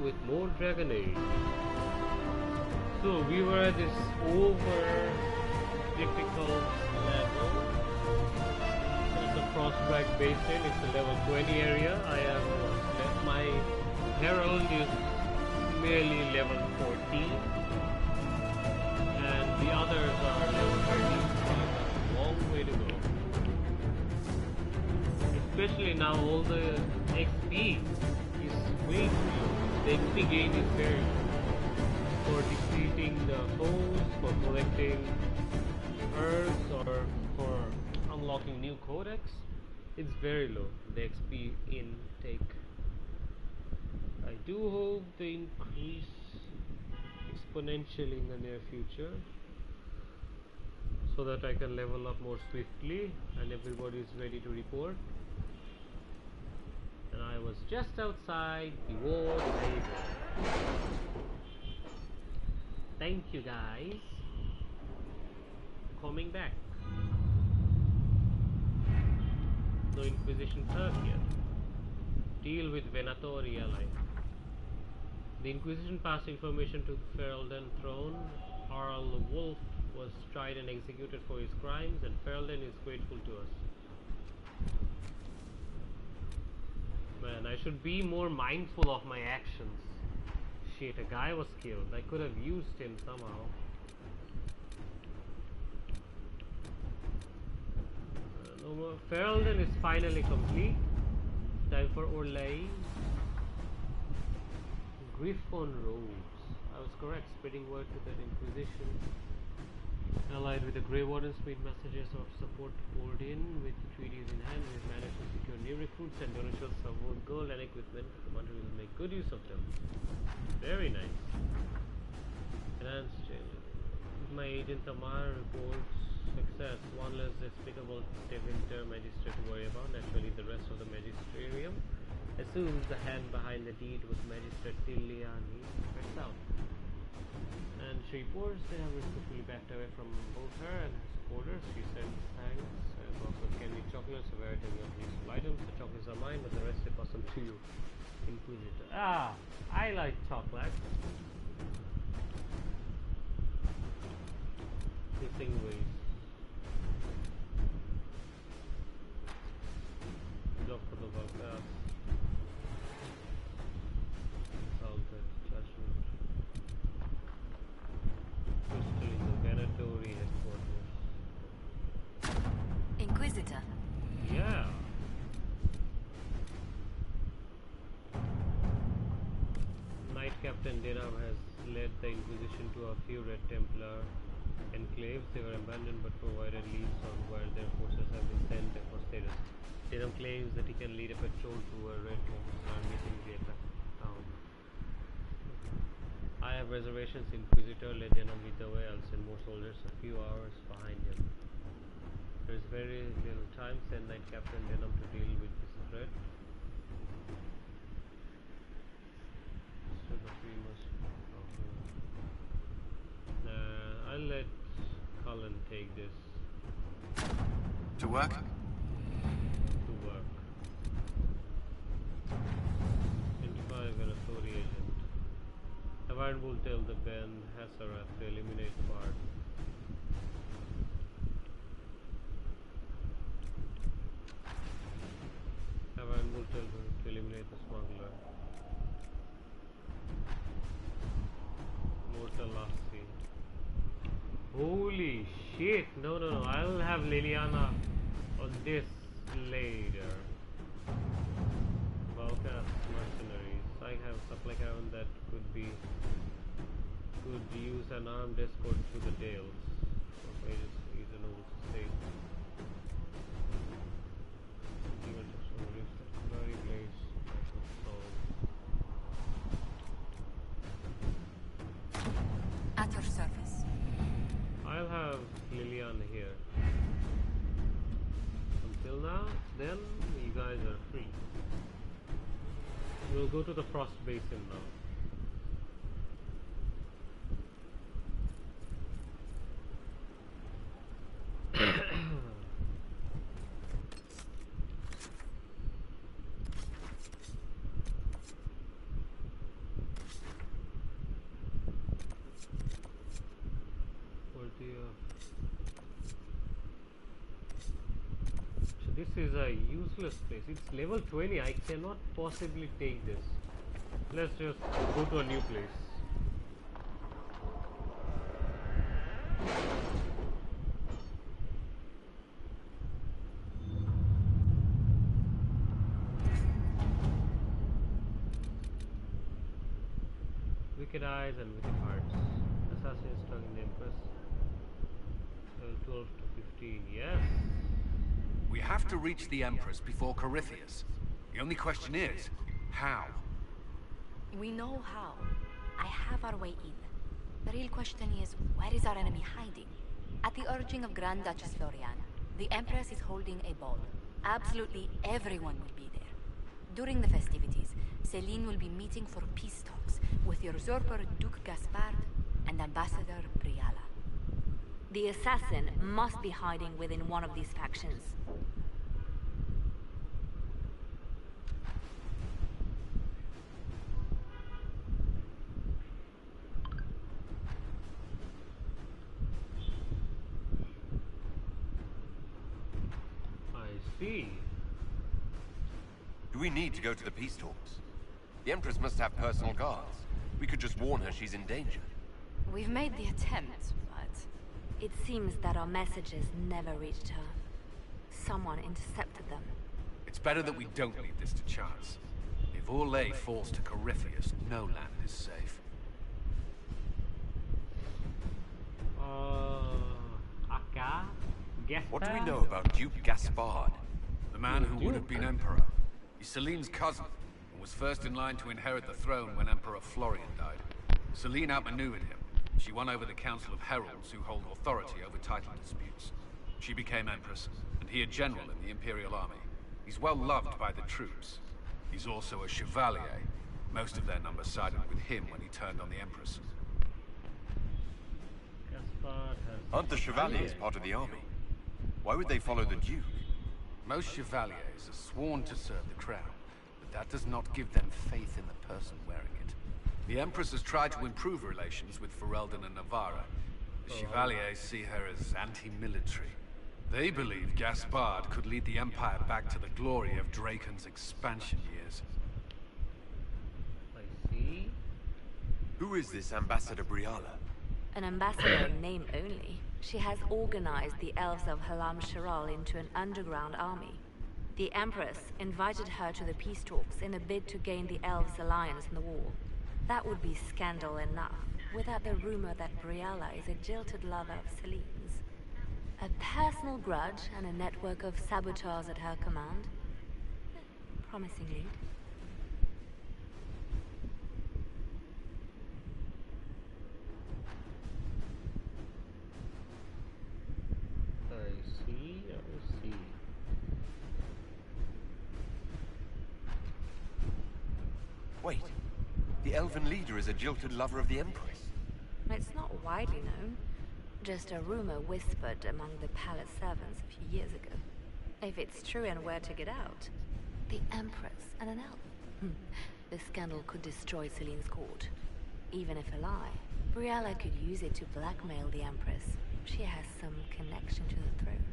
with more Dragon Age. So we were at this over difficult level. It's a Frostbite Basin, it's a level 20 area. I am my Herald is merely level 14 and the others are level 13, so I have a long way to go. Especially now all the XP is way too low. The XP gain is very low for defeating the foes, for collecting herbs, or for unlocking new codex. It's very low, the XP intake. I do hope they increase exponentially in the near future so that I can level up more swiftly and everybody is ready to report. And I was just outside the war table. Thank you guys for coming back. No Inquisition Turk yet. Deal with Venatori ally. The Inquisition passed information to the Ferelden throne. Harl the Wolf was tried and executed for his crimes, and Ferelden is grateful to us. Man, I should be more mindful of my actions. Shit, a guy was killed. I could have used him somehow. No more. Ferelden is finally complete. Time for Orlais. Griffon robes. I was correct. Spreading word to that Inquisition. Allied with the Grey Wardens, made messages of support poured in. With treaties in hand, we've managed to secure new recruits and donations of both gold and equipment. The commander will make good use of them. Very nice. Enhanced changes. My agent Tamar reports success. One less despicable Tevinter magistrate to worry about. Naturally, the rest of the magisterium assumes the hand behind the deed was Magistrate Tiliani. Checks out. And she reports they have respectfully backed away from both her and her supporters. She sends thanks and also candy chocolates, a variety of useful items. The chocolates are mine, but the rest they pass on to you. Inquisitor. Ah, I like chocolate. Missing ways. Block for the Valkas. Salted judgment. Crystal in the Venatori headquarters. Inquisitor. Yeah. Knight Captain Denham has led the Inquisition to a few Red Templar enclaves. They were abandoned but provided leads on where their forces have been sent for status. Denham claims that he can lead a patrol to a Red Templar army in Vieta town. I have reservations. Inquisitor, let Denham lead the way. I'll send more soldiers a few hours behind him. There is very little time. Send Knight Captain Denham to deal with this threat. I'll let Cullen take this. To work? To work. Identify Venatori agent. Tavarn will tell the band Hassarath to eliminate Bard. Tavarn will tell them to eliminate the smuggler. Mortalassi. Holy shit! No, I'll have Liliana on this later. Valkas mercenaries. I have supply caravan that could use an armed escort to the Dales. Okay, he's an old state. Secondary blades. At your service. I'll have Liliana here. Until now, then you guys are free. We'll go to the Frost Basin now. is a useless place. It's level 20. I cannot possibly take this. Let's just go to a new place. Wicked eyes and wicked hearts. Assassins struggling the Empress. 12 to 15. Yes. We have to reach the Empress before Corypheus. The only question is, how? We know how. I have our way in. The real question is, where is our enemy hiding? At the urging of Grand Duchess Floriana, the Empress is holding a ball. Absolutely everyone will be there. During the festivities, Celine will be meeting for peace talks with the usurper Duke Gaspard and Ambassador Briala. The assassin must be hiding within one of these factions. I see. Do we need to go to the peace talks? The Empress must have personal guards. We could just warn her she's in danger. We've made the attempt, but It seems that our messages never reached her. Someone intercepted them. It's better that we don't leave this to chance. If Orlais falls to Corypheus, no land is safe. Aka? Gaspard? What do we know about Duke Gaspard? The man who would have been emperor. He's Celine's cousin, and was first in line to inherit the throne when Emperor Florian died. Celine outmaneuvered him. She won over the Council of Heralds, who hold authority over title disputes. She became empress, and he a general in the Imperial Army. He's well loved by the troops. He's also a chevalier. Most of their number sided with him when he turned on the Empress. Gaspard has... Aren't the Chevaliers part of the army? Why would they follow the Duke? Most chevaliers are sworn to serve the crown, but that does not give them faith in the person wearing it. The Empress has tried to improve relations with Ferelden and Navarra. The Chevaliers see her as anti-military. They believe Gaspard could lead the Empire back to the glory of Draken's expansion years. I see. Who is this Ambassador Briala? An ambassador in name only. She has organized the elves of Halam Sharal into an underground army. The Empress invited her to the peace talks in a bid to gain the elves' alliance in the war. That would be scandal enough, without the rumor that Briala is a jilted lover of Celine's. A personal grudge and a network of saboteurs at her command. Promising lead. I see. Wait, the elven leader is a jilted lover of the Empress. It's not widely known. Just a rumor whispered among the palace servants a few years ago. If it's true and were to get out, the Empress and an elf. The scandal could destroy Celine's court. Even if a lie, Briala could use it to blackmail the Empress. She has some connection to the throne.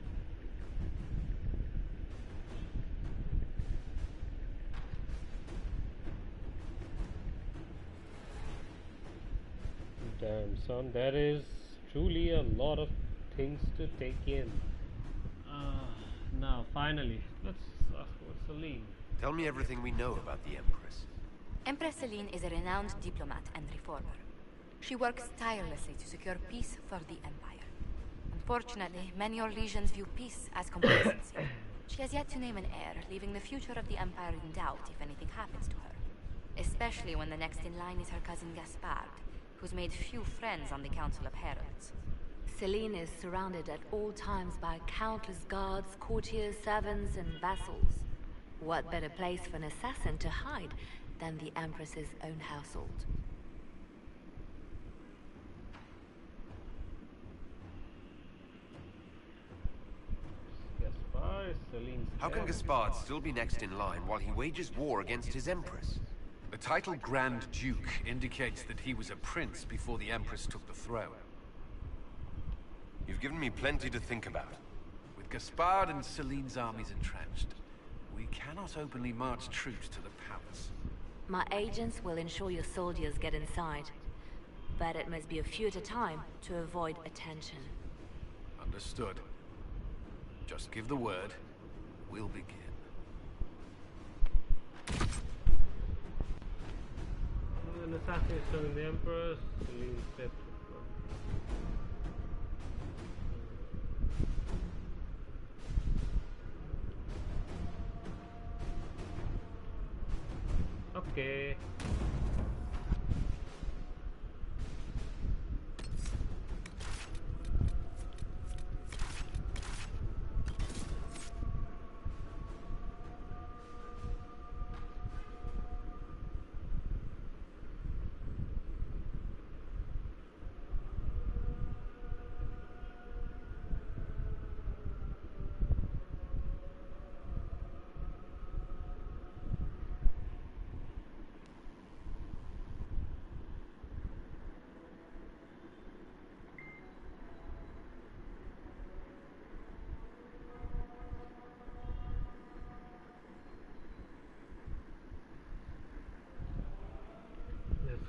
Damn, son, that is truly a lot of things to take in. Now, finally, let's ask for Celine. Tell me everything we know about the Empress. Empress Celine is a renowned diplomat and reformer. She works tirelessly to secure peace for the Empire. Unfortunately, many Orlesians view peace as complacency. She has yet to name an heir, leaving the future of the Empire in doubt if anything happens to her. Especially when the next in line is her cousin Gaspard, who's made few friends on the Council of Heralds. Celine is surrounded at all times by countless guards, courtiers, servants, and vassals. What better place for an assassin to hide than the Empress's own household? Gaspard is Celine's How can heir. Gaspard still be next in line while he wages war against his Empress? The title Grand Duke indicates that he was a prince before the Empress took the throne. You've given me plenty to think about. With Gaspard and Celine's armies entrenched. We cannot openly march troops to the palace. My agents will ensure your soldiers get inside. But it must be a few at a time to avoid attention. Understood. Just give the word. We'll begin. An assassin is stung the Emperor. Celine stepped. Okay.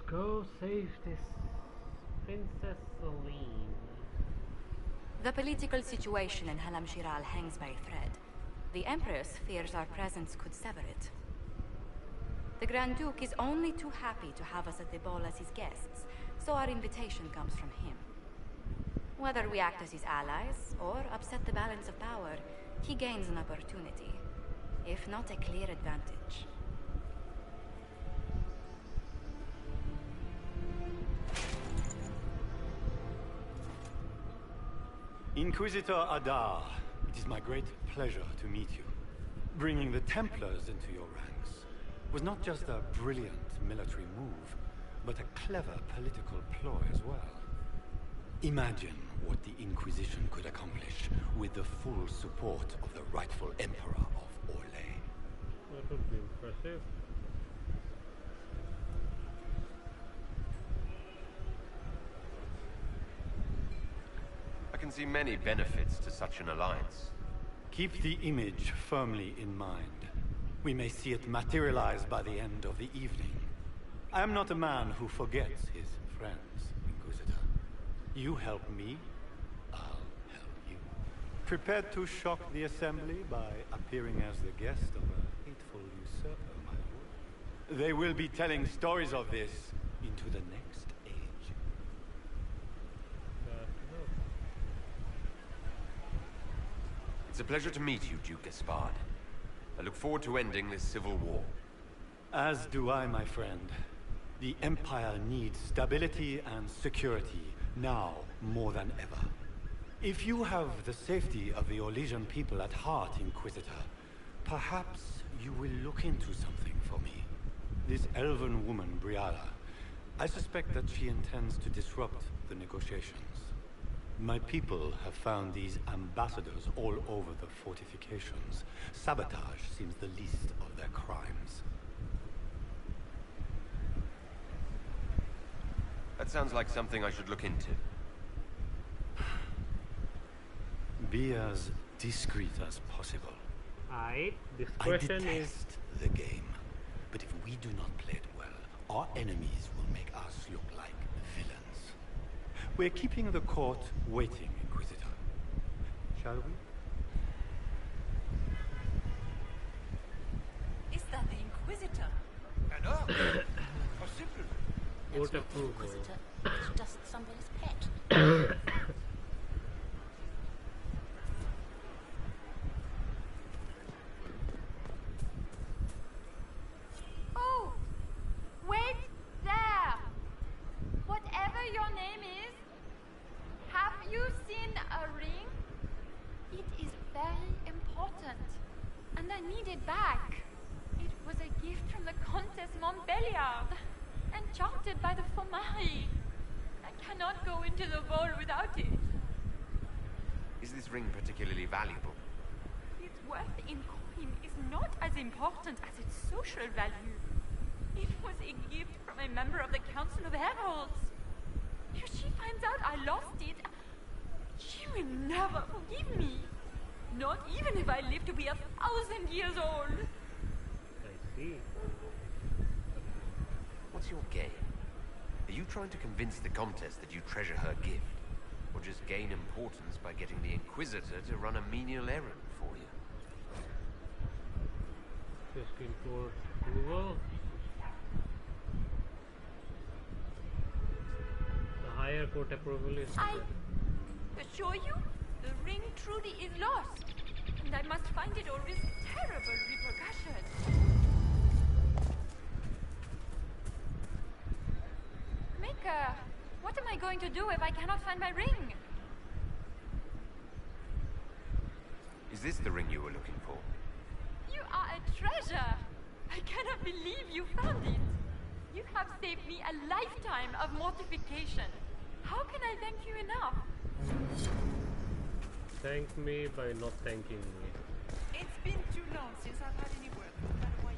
Go save this Princess Celine. The political situation in Halam Shiral hangs by a thread. The Empress fears our presence could sever it. The Grand Duke is only too happy to have us at the ball as his guests, so our invitation comes from him. Whether we act as his allies or upset the balance of power, he gains an opportunity, if not a clear advantage. Inquisitor Adar, it is my great pleasure to meet you. Bringing the Templars into your ranks was not just a brilliant military move, but a clever political ploy as well. Imagine what the Inquisition could accomplish with the full support of the rightful Emperor of Orlais. That would be impressive. I can see many benefits to such an alliance. Keep the image firmly in mind. We may see it materialize by the end of the evening. I am not a man who forgets his friends, Inquisitor. You help me, I'll help you. Prepared to shock the Assembly by appearing as the guest of a hateful usurper, my lord? They will be telling stories of this into the next age. It's a pleasure to meet you, Duke Gaspard. I look forward to ending this civil war. As do I, my friend. The Empire needs stability and security, now more than ever. If you have the safety of the Orlesian people at heart, Inquisitor, perhaps you will look into something for me. This elven woman, Briala, I suspect that she intends to disrupt the negotiations. My people have found these ambassadors all over the fortifications. Sabotage seems the least of their crimes. That sounds like something I should look into. Be as discreet as possible. Discretion I is detest the game, but if we do not play it well, our enemies will make us look like villains. We're keeping the court waiting, Inquisitor. Shall we? Is that the Inquisitor? vote It's not the approval. Inquisitor. It's just somebody's pet. Oh! Wait there! Whatever your name is, have you seen a ring? It is very important, and I need it back. It was a gift from the Countess Montbelliard, enchanted by the Fomari. I cannot go into the ball without it. Is this ring particularly valuable? Its worth in coin is not as important as its social value. It was a gift from a member of the Council of Heralds. If she finds out I lost it, she will never forgive me. Not even if I live to be 1,000 years old. I see. What's your game? Are you trying to convince the Comtesse that you treasure her gift? Or just gain importance by getting the Inquisitor to run a menial errand for you? 15 for Google. The higher court approval is I assure you, the ring truly is lost. And I must find it or risk terrible repercussions. Maker, what am I going to do if I cannot find my ring? Is this the ring you were looking for? You are a treasure. I cannot believe you found it. You have saved me a lifetime of mortification. How can I thank you enough? thank me by not thanking me. It's been too long since I've had any work. No matter why you...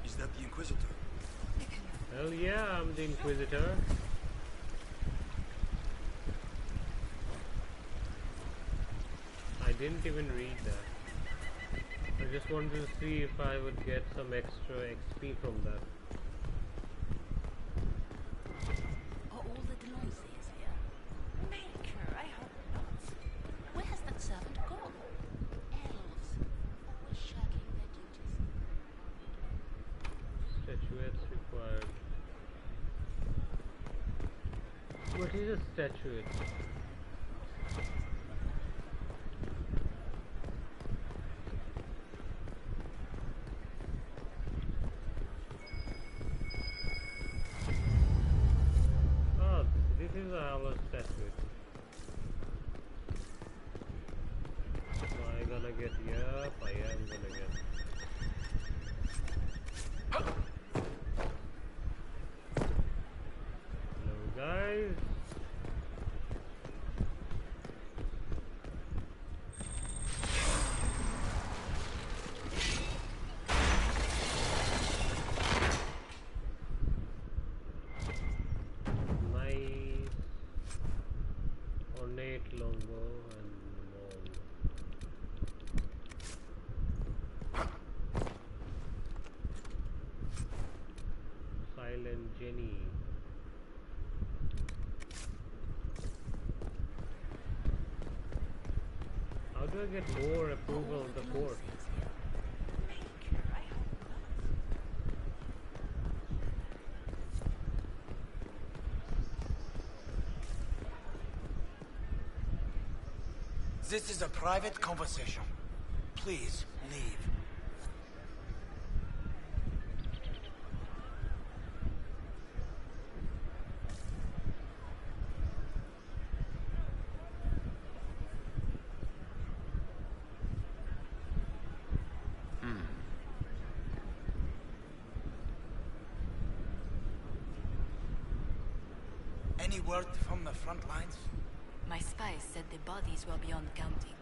Is that the Inquisitor? Hell yeah, I'm the Inquisitor. I didn't even read that. I just wanted to see if I would get some extra XP from that. Are all the Deloises here? Maker, I hope not. Where has that servant gone? Elves, always shirking their duties. Statuettes required. What is a statuette? Oh, this is a hollow statuette. Am I gonna get? Yep, I am gonna get. Hello, guys. Nice ornate longbow and long. Silent Jenny. How do I get more approval of the court? Maker, I hope not. This is a private conversation. Please, leave. Any word from the front lines? My spies said the bodies were beyond counting.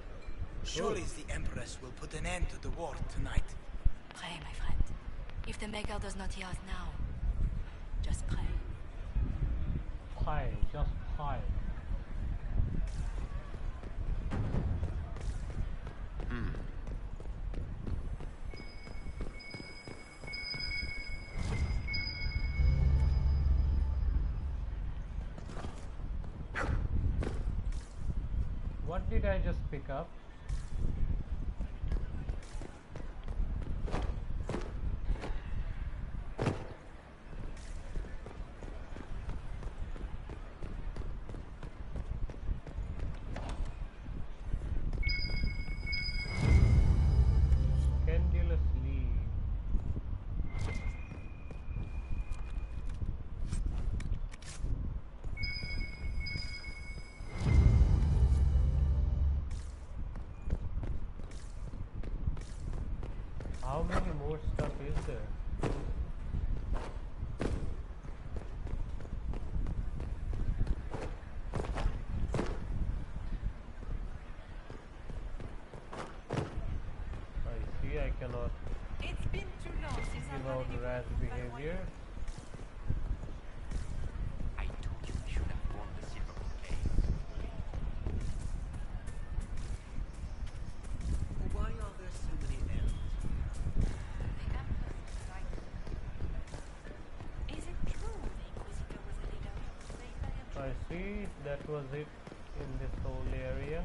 Surely the Empress will put an end to the war tonight. Pray, my friend. If the Maker does not hear us now, just pray. Pie, just pie. What did I just pick up? Pendulous leaf. How many more stuff is there? I see I cannot It's been too long since I've give had out any rat work. No matter why behavior. I told you we should have won the silver case. I see. That was it in this whole area.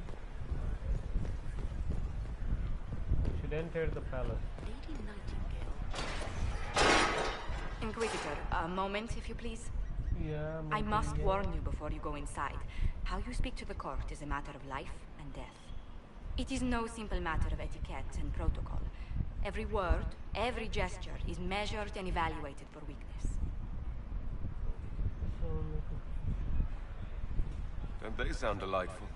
We should enter the palace. Lady Nightingale. Inquisitor, a moment, if you please. Yeah, I must yeah. warn you before you go inside. How you speak to the court is a matter of life and death. It is no simple matter of etiquette and protocol. Every word, every gesture is measured and evaluated for weakness. Don't they sound delightful?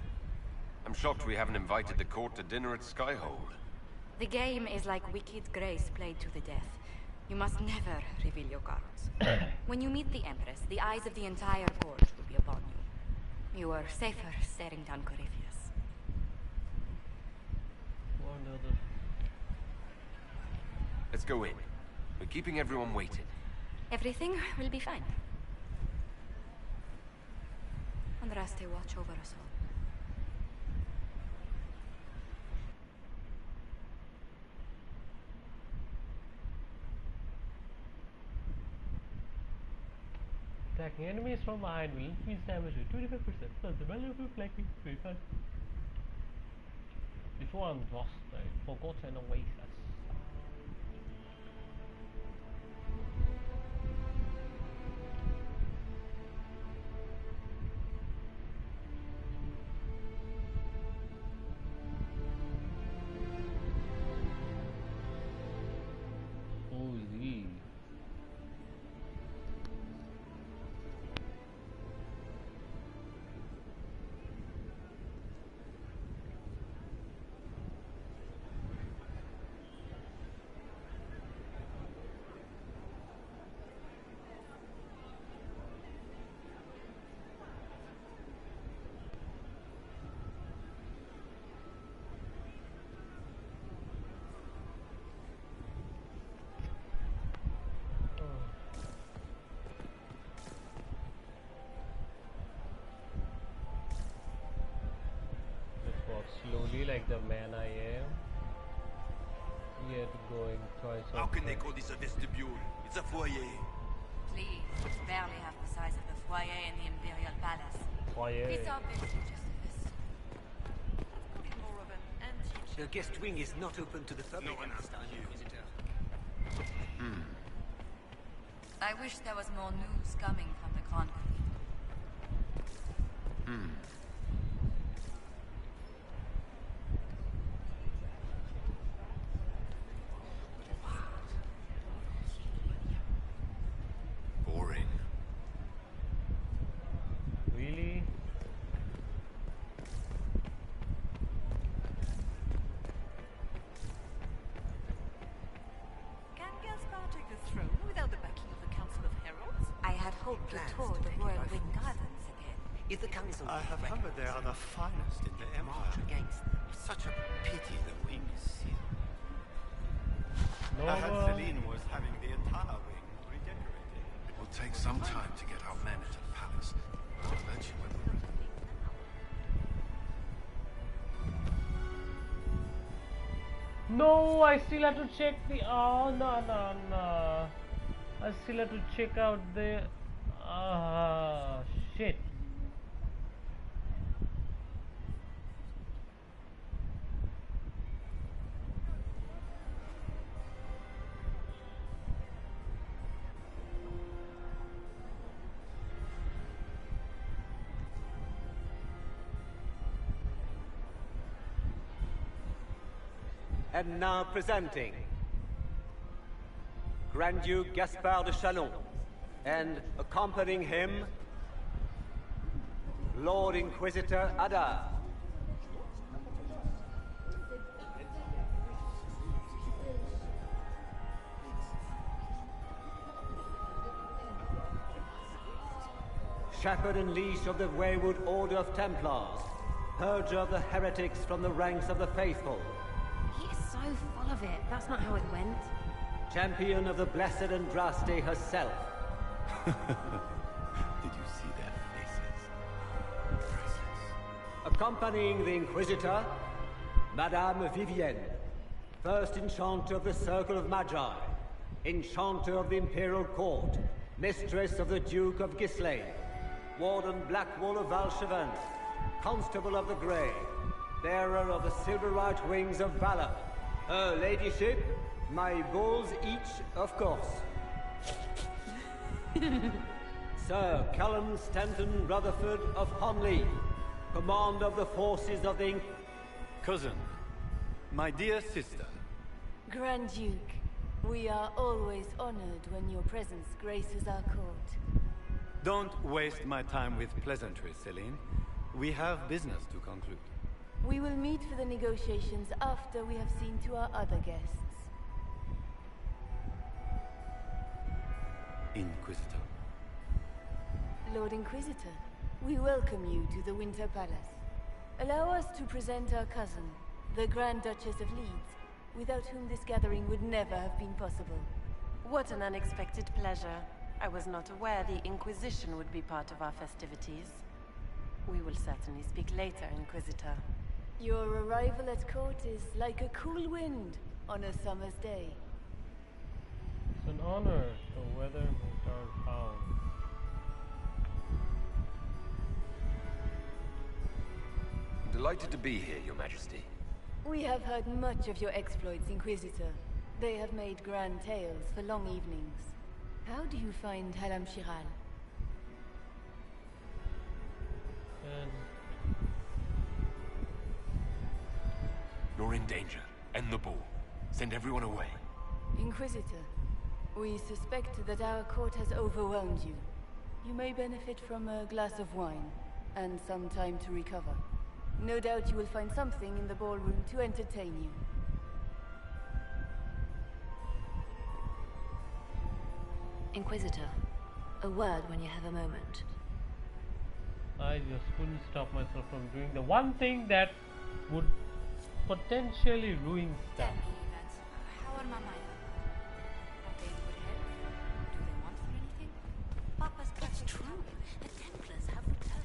I'm shocked we haven't invited the court to dinner at Skyhold. The game is like Wicked Grace played to the death. You must never reveal your cards. When you meet the Empress, the eyes of the entire court will be upon you. You are safer staring down Corypheus. Let's go in. We're keeping everyone waiting. Everything will be fine. Andraste, watch over us all. Attacking enemies from behind will increase damage by 25%, plus the value of the flanking 25. Before I'm lost, I forgot an oasis. Holy. Slowly, like the man I am, yet going twice. How can they call this a vestibule? It's a foyer. Please, it's barely half the size of the foyer in the Imperial Palace. Foyer. It's obviously just a vestibule. Could be more of an antique. The guest wing is not open to the public. No one understands you, Inquisitor. I wish there was more news coming from the Grand Cathedral. Boring. Really? Can Gaspar take the throne without the backing of the Council of Heralds? I had hoped to tour the Royal Wing Gardens again. If the council I have heard they are the finest in the march Empire. against them. Such a pity the wing is sealed. No. I heard Celine was having the entire wing redecorated. It will take some time to get our men into the palace. I'll let you when we're ready. No, I still have to check the. Oh no. I still have to check out the. Shit. And now presenting Grand Duke Gaspard de Chalon, and accompanying him, Lord Inquisitor Ada. Shepherd and leash of the wayward Order of Templars, purger of the heretics from the ranks of the faithful, He is so full of it. That's not how it went. champion of the Blessed Andraste herself. Did you see their faces? Accompanying the Inquisitor, Madame Vivienne, first Enchanter of the Circle of Magi, Enchanter of the Imperial Court, Mistress of the Duke of Ghislaine, Warden Blackwall of Valchevan, Constable of the Grey, bearer of the silver-white wings of valor. Her ladyship, my bulls each, of course. Sir Callum Stanton Rutherford of Honley, command of the forces of the Cousin, my dear sister. Grand Duke, we are always honored when your presence graces our court. Don't waste my time with pleasantries, Celine. We have business to conclude. We will meet for the negotiations after we have seen to our other guests. Inquisitor. Lord Inquisitor, we welcome you to the Winter Palace. Allow us to present our cousin, the Grand Duchess of Leeds, without whom this gathering would never have been possible. What an unexpected pleasure. I was not aware the Inquisition would be part of our festivities. We will certainly speak later, Inquisitor. Your arrival at court is like a cool wind on a summer's day. It's an honor to weather our town. I'm delighted to be here, Your Majesty. We have heard much of your exploits, Inquisitor. They have made grand tales for long evenings. How do you find Halam Shiral? You're in danger. End the ball. Send everyone away. Inquisitor, we suspect that our court has overwhelmed you. You may benefit from a glass of wine, and some time to recover. No doubt you will find something in the ballroom to entertain you. Inquisitor, a word when you have a moment. I just couldn't stop myself from doing the one thing that would potentially ruin stuff. How are Mama? Are they in good health? Do they want for anything? Papa's That's true. The Templars have returned.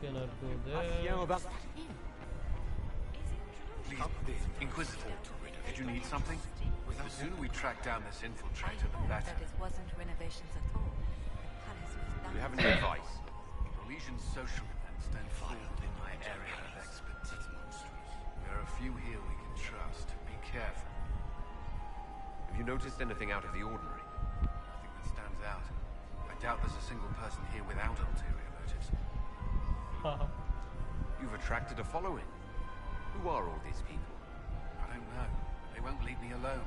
Cannot go there. Please, Inquisitor, did you need something? The sooner we track down this infiltrator, the better. That it wasn't renovations at all. The palace was done. Do you have any advice? Elysian's social events don't fall within my area of expertise. There are a few here we can trust. Be careful. Have you noticed anything out of the ordinary? Nothing that stands out. I doubt there's a single person here without ulterior motives. You've attracted a following. Who are all these people? I don't know. They won't leave me alone.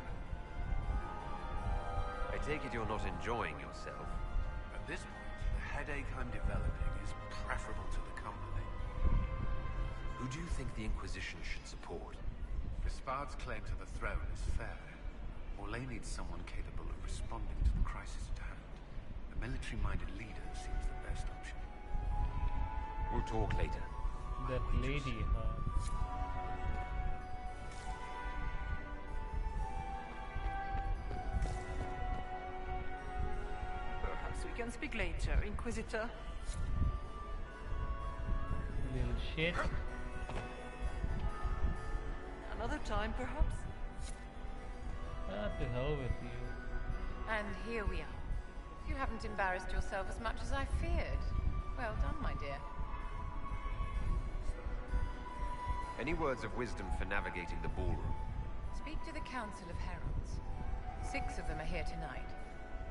I take it you're not enjoying yourself. At this point, the headache I'm developing is preferable to the company. Who do you think the Inquisition should support? Gaspard's claim to the throne is fair. Orlais needs someone capable of responding to the crisis at hand. A military-minded leader seems the best option. We'll talk later. That lady, huh? Perhaps we can speak later, Inquisitor. Little shit. Another time, perhaps? To hell with you. And here we are. You haven't embarrassed yourself as much as I feared. Well done, my dear. Any words of wisdom for navigating the ballroom? Speak to the Council of Heralds. 6 of them are here tonight.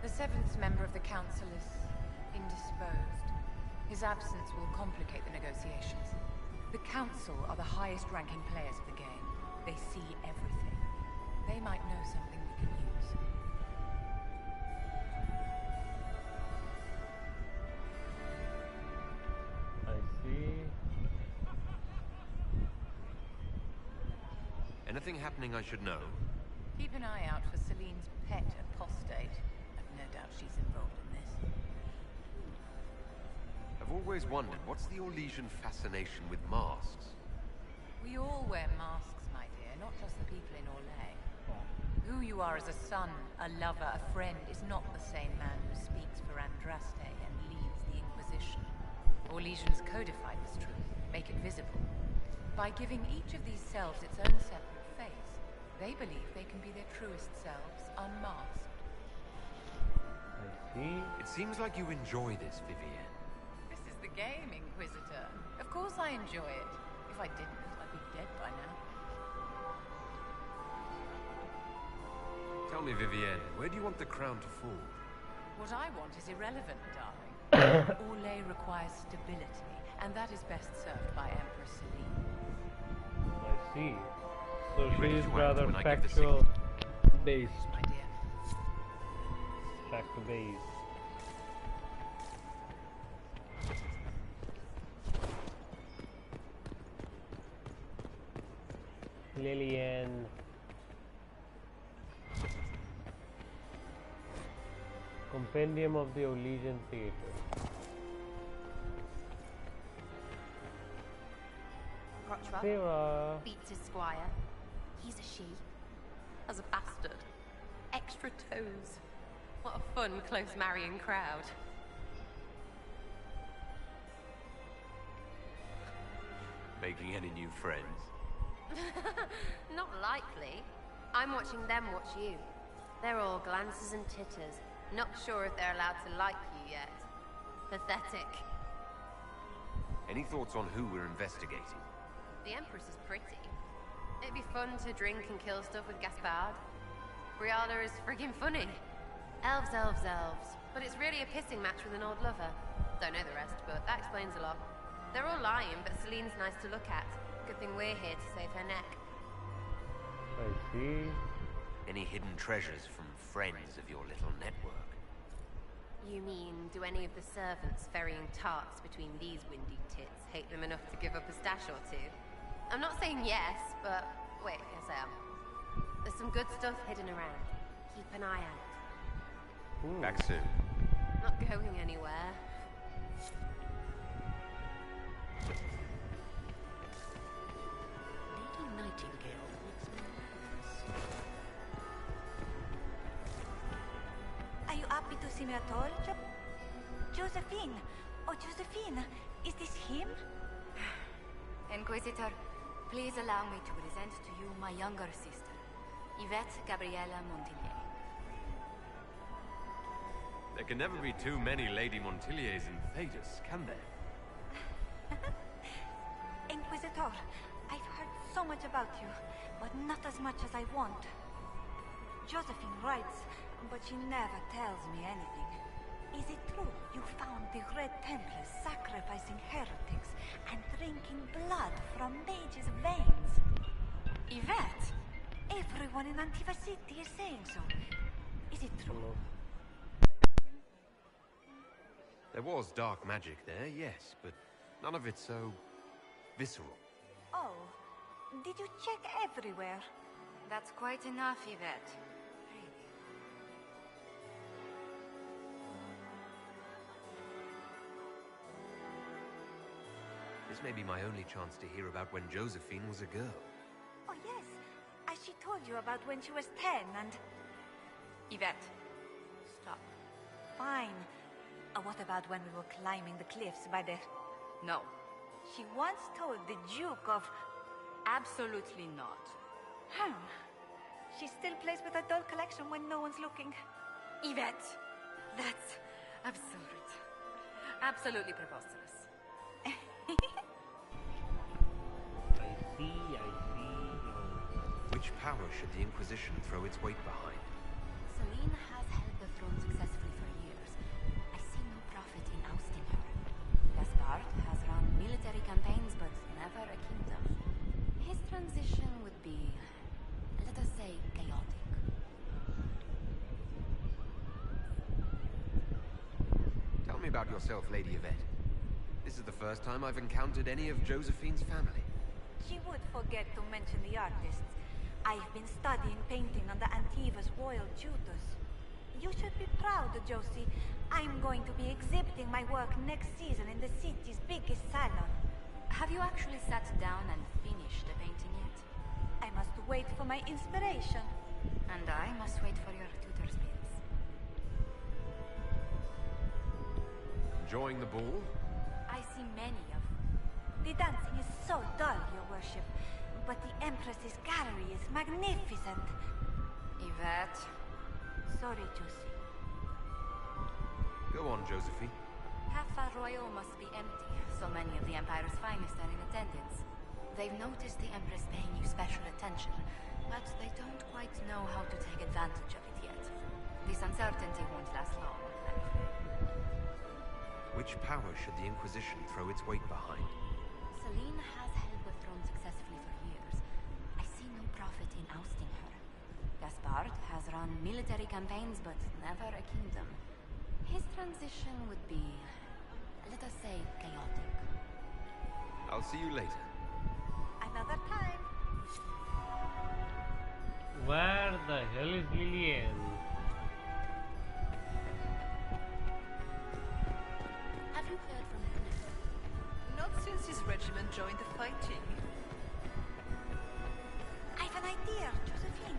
The 7th member of the Council is indisposed. His absence will complicate the negotiations. The Council are the highest-ranking players of the game. They see everything. They might know something we can use. I see. Anything happening I should know? Keep an eye out for Celine's pet apostate. I've no doubt she's involved in this. I've always wondered, what's the Orlesian fascination with masks? We all wear masks, my dear, not just the people in Orlais. Who you are as a son, a lover, a friend is not the same man who speaks for Andraste and codify this truth, make it visible. By giving each of these selves its own separate face, they believe they can be their truest selves, unmasked. I see. It seems like you enjoy this, Vivienne. This is the game, Inquisitor. Of course I enjoy it. If I didn't, I'd be dead by now. Tell me, Vivienne, where do you want the crown to fall? What I want is irrelevant, darling. Orlais requires stability, and that is best served by Empress Celine. I see. So she Ready is to act rather when I give the factual based. My dear. Fact based. Lillian. Compendium of the Olegian Theatre. Sarah. Beats his squire. He's a she. As a bastard. Extra toes. What a fun, close marrying crowd. Making any new friends? Not likely. I'm watching them watch you. They're all glances and titters. Not sure if they're allowed to like you yet. Pathetic. Any thoughts on who we're investigating? The Empress is pretty. It'd be fun to drink and kill stuff with Gaspard. Briala is friggin' funny. Elves, elves, elves. But it's really a pissing match with an old lover. Don't know the rest, but that explains a lot. They're all lying, but Celine's nice to look at. Good thing we're here to save her neck. I see. Any hidden treasures from friends of your little network? You mean, do any of the servants ferrying tarts between these windy tits hate them enough to give up a stash or two? I'm not saying yes, but wait, yes I am. There's some good stuff hidden around. Keep an eye out. Ooh. Back soon. Not going anywhere. Lady Nightingale makes me nervous. Are you happy to see me at all, Josephine? Oh, Josephine, is this him? Inquisitor, please allow me to present to you my younger sister, Yvette Gabriella Montigny. There can never be too many Lady Montilliers in Thedas, can there? Inquisitor, I've heard so much about you, but not as much as I want. Josephine writes, but she never tells me anything. Is it true you found the Red Templars sacrificing heretics and drinking blood from mages' veins? Yvette? Everyone in Antiva City is saying so. Is it true? There was dark magic there, yes, but none of it so visceral. Oh, did you check everywhere? That's quite enough, Yvette. This may be my only chance to hear about when Josephine was a girl. Oh, yes. As she told you about when she was 10 and... Yvette, stop. Fine. What about when we were climbing the cliffs by the... No. She once told the Duke of... Absolutely not. She still plays with her doll collection when no one's looking. Yvette, that's absurd. Absolutely preposterous. I see. Which power should the Inquisition throw its weight behind? Celine has held the throne successfully for years. I see no profit in ousting her. Gaspard has run military campaigns, but never a kingdom. His transition would be, let us say, chaotic. Tell me about yourself, Lady Yvette. This is the first time I've encountered any of Josephine's family. She would forget to mention the artists. I've been studying painting under Antiva's royal tutors. You should be proud, Josie. I'm going to be exhibiting my work next season in the city's biggest salon. Have you actually sat down and finished the painting yet? I must wait for my inspiration. And I must wait for your tutor's bills. Enjoying the ball? I see many of The dancing is so dull, your worship. But the Empress's gallery is magnificent. Yvette. Sorry, Josie. Go on, Josephine. Half Royal must be empty. So many of the Empire's finest are in attendance. They've noticed the Empress paying you special attention, but they don't quite know how to take advantage of it yet. This uncertainty won't last long, I'm afraid. Which power should the Inquisition throw its weight behind? Celine has held the throne successfully for years. I see no profit in ousting her. Gaspard has run military campaigns, but never a kingdom. His transition would be, let us say, chaotic. I'll see you later. Another time. Where the hell is Lillian? Have you heard from him? Not since his regiment joined the fighting. I've an idea, Josephine.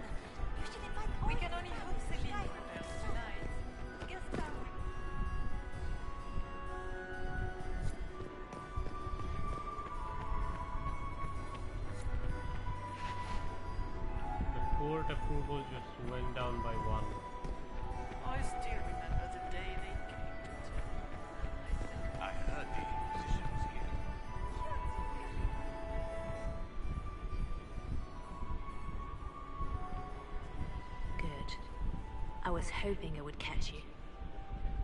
You should invite all We can the only fellows hope to Celine try. rebels tonight. Gaspard. The court approval just went down by 1. I still remember the day they came to town. I heard the Inquisition was here. Good. I was hoping I would catch you.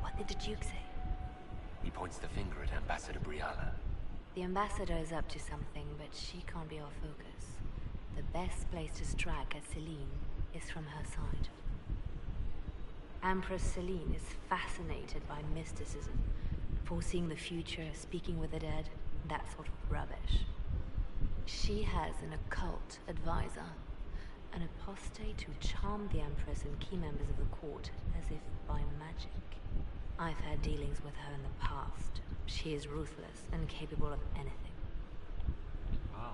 What did the Duke say? He points the finger at Ambassador Briala. The ambassador is up to something, but she can't be our focus. The best place to strike at Celine is from her side. Empress Celine is fascinated by mysticism, foreseeing the future, speaking with the dead, that sort of rubbish. She has an occult advisor, an apostate who charmed the Empress and key members of the court as if by magic. I've had dealings with her in the past. She is ruthless and capable of anything. Ah.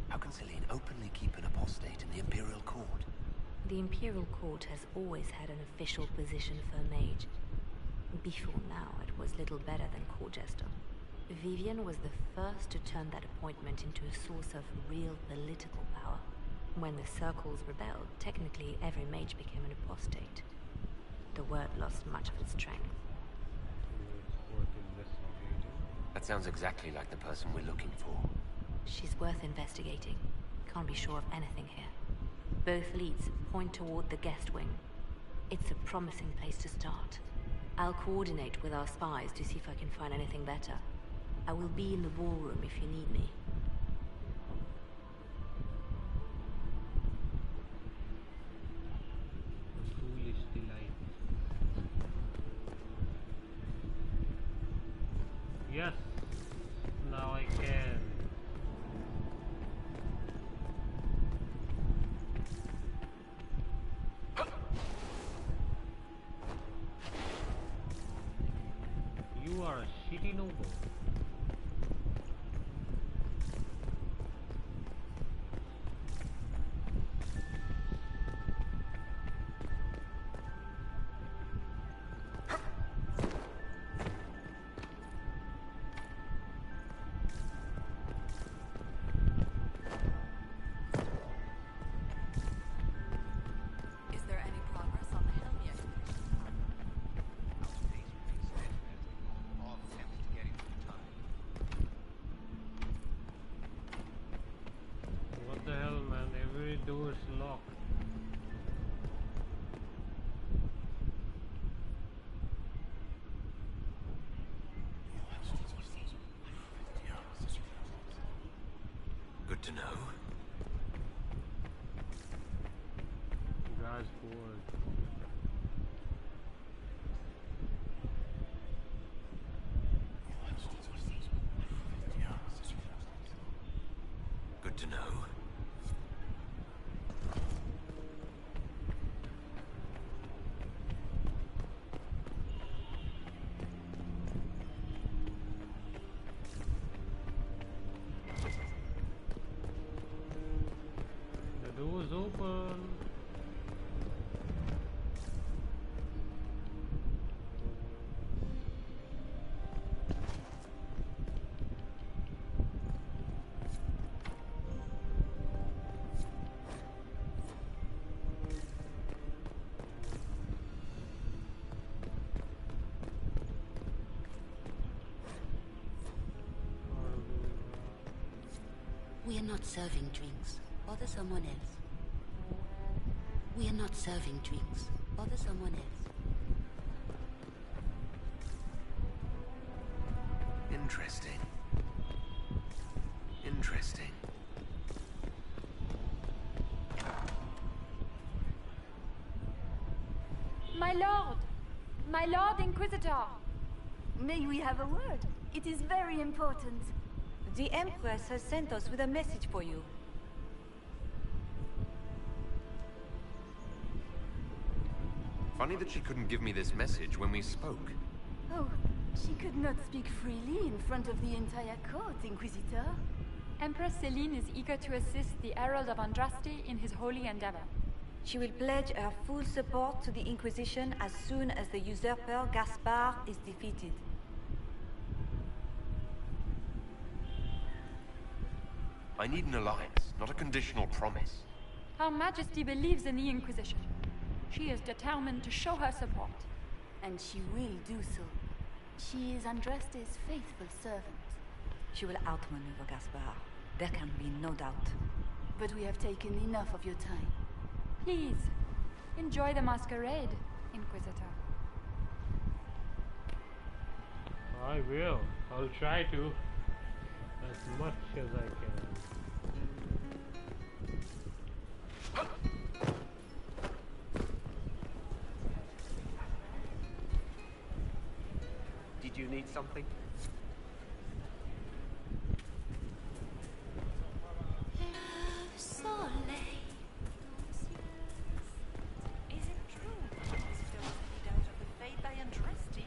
How can Celine openly keep an apostate in the Imperial Court? The Imperial Court has always had an official position for a mage. Before now, it was little better than court jester. Vivian was the first to turn that appointment into a source of real political power. When the circles rebelled, technically every mage became an apostate. The word lost much of its strength. That sounds exactly like the person we're looking for. She's worth investigating. Can't be sure of anything here. Both leads point toward the guest wing. It's a promising place to start. I'll coordinate with our spies to see if I can find anything better. I will be in the ballroom if you need me. A foolish delight. Yes, now I can. You are a shitty noble. Is there any progress on the helm yet? What the hell, man? Every door is locked. Good to know. Guy's bored. Good to know. The door's open. We're not serving drinks. Order someone else. We're not serving drinks. Order someone else. Interesting. Interesting. My lord! My lord Inquisitor! May we have a word? It is very important. The Empress has sent us with a message for you. Funny that she couldn't give me this message when we spoke. Oh, she could not speak freely in front of the entire court, Inquisitor. Empress Celine is eager to assist the Herald of Andraste in his holy endeavor. She will pledge her full support to the Inquisition as soon as the usurper Gaspard is defeated. I need an alliance, not a conditional promise. Her Majesty believes in the Inquisition. She is determined to show her support. And she will do so. She is Andraste's faithful servant. She will outmaneuver Gaspard. There can be no doubt. But we have taken enough of your time. Please, enjoy the masquerade, Inquisitor. I will. I'll try to. As much as I can. Did you need something? Is it true? Is there any doubt of the fate by Andraste?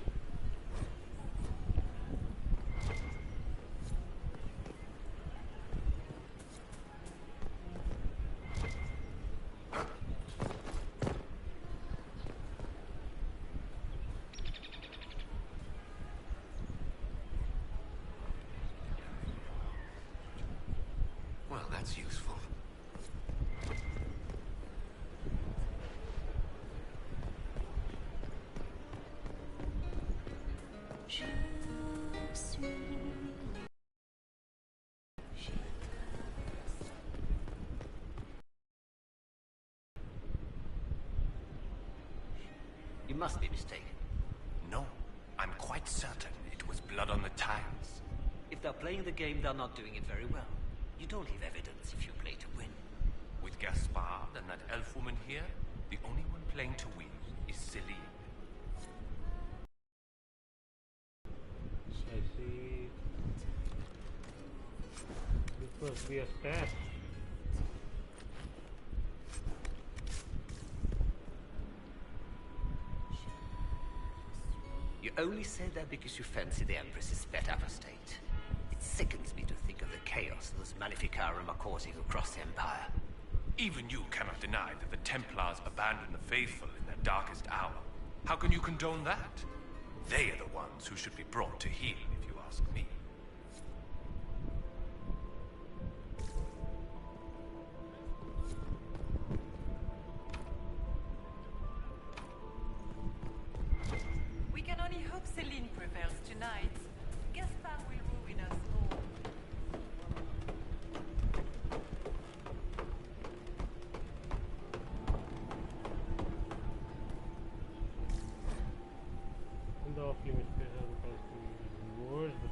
Well, that's useful. You must be mistaken. No, I'm quite certain it was blood on the tiles. If they're playing the game, they're not doing it very well. You don't leave evidence if you play to win. With Gaspard and that elf woman here, the only one playing to win is Celine. I see. This must be a stat. You only say that because you fancy the Empress's pet apostate. It sickens me to think of the chaos those Maleficarum are causing across the Empire. Even you cannot deny that the Templars abandoned the faithful in their darkest hour. How can you condone that? They are the ones who should be brought to heel, if you ask me. We can only hope Celine prevails tonight. Gaspard will ruin us all. And the off-limit space are the first to wars, but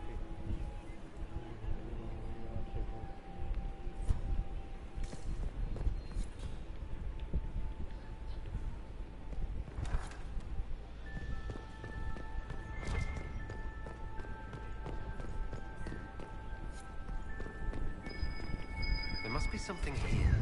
There must be something here.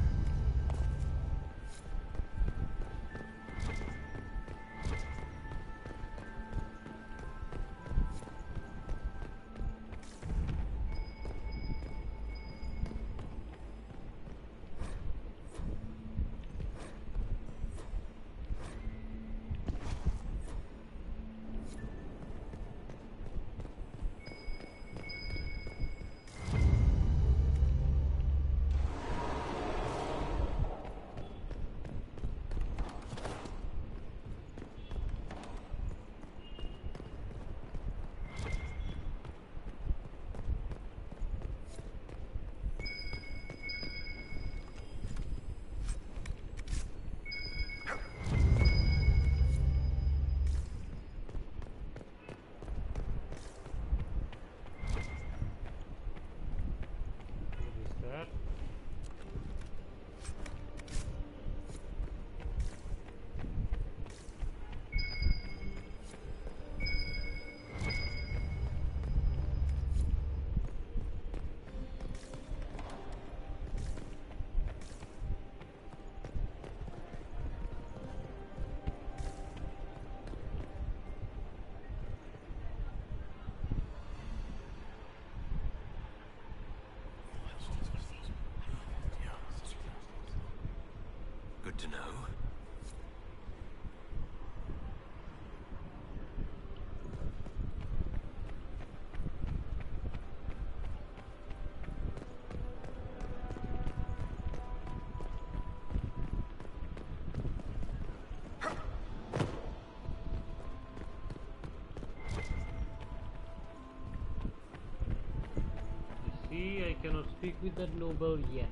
see, I cannot speak with that noble yet.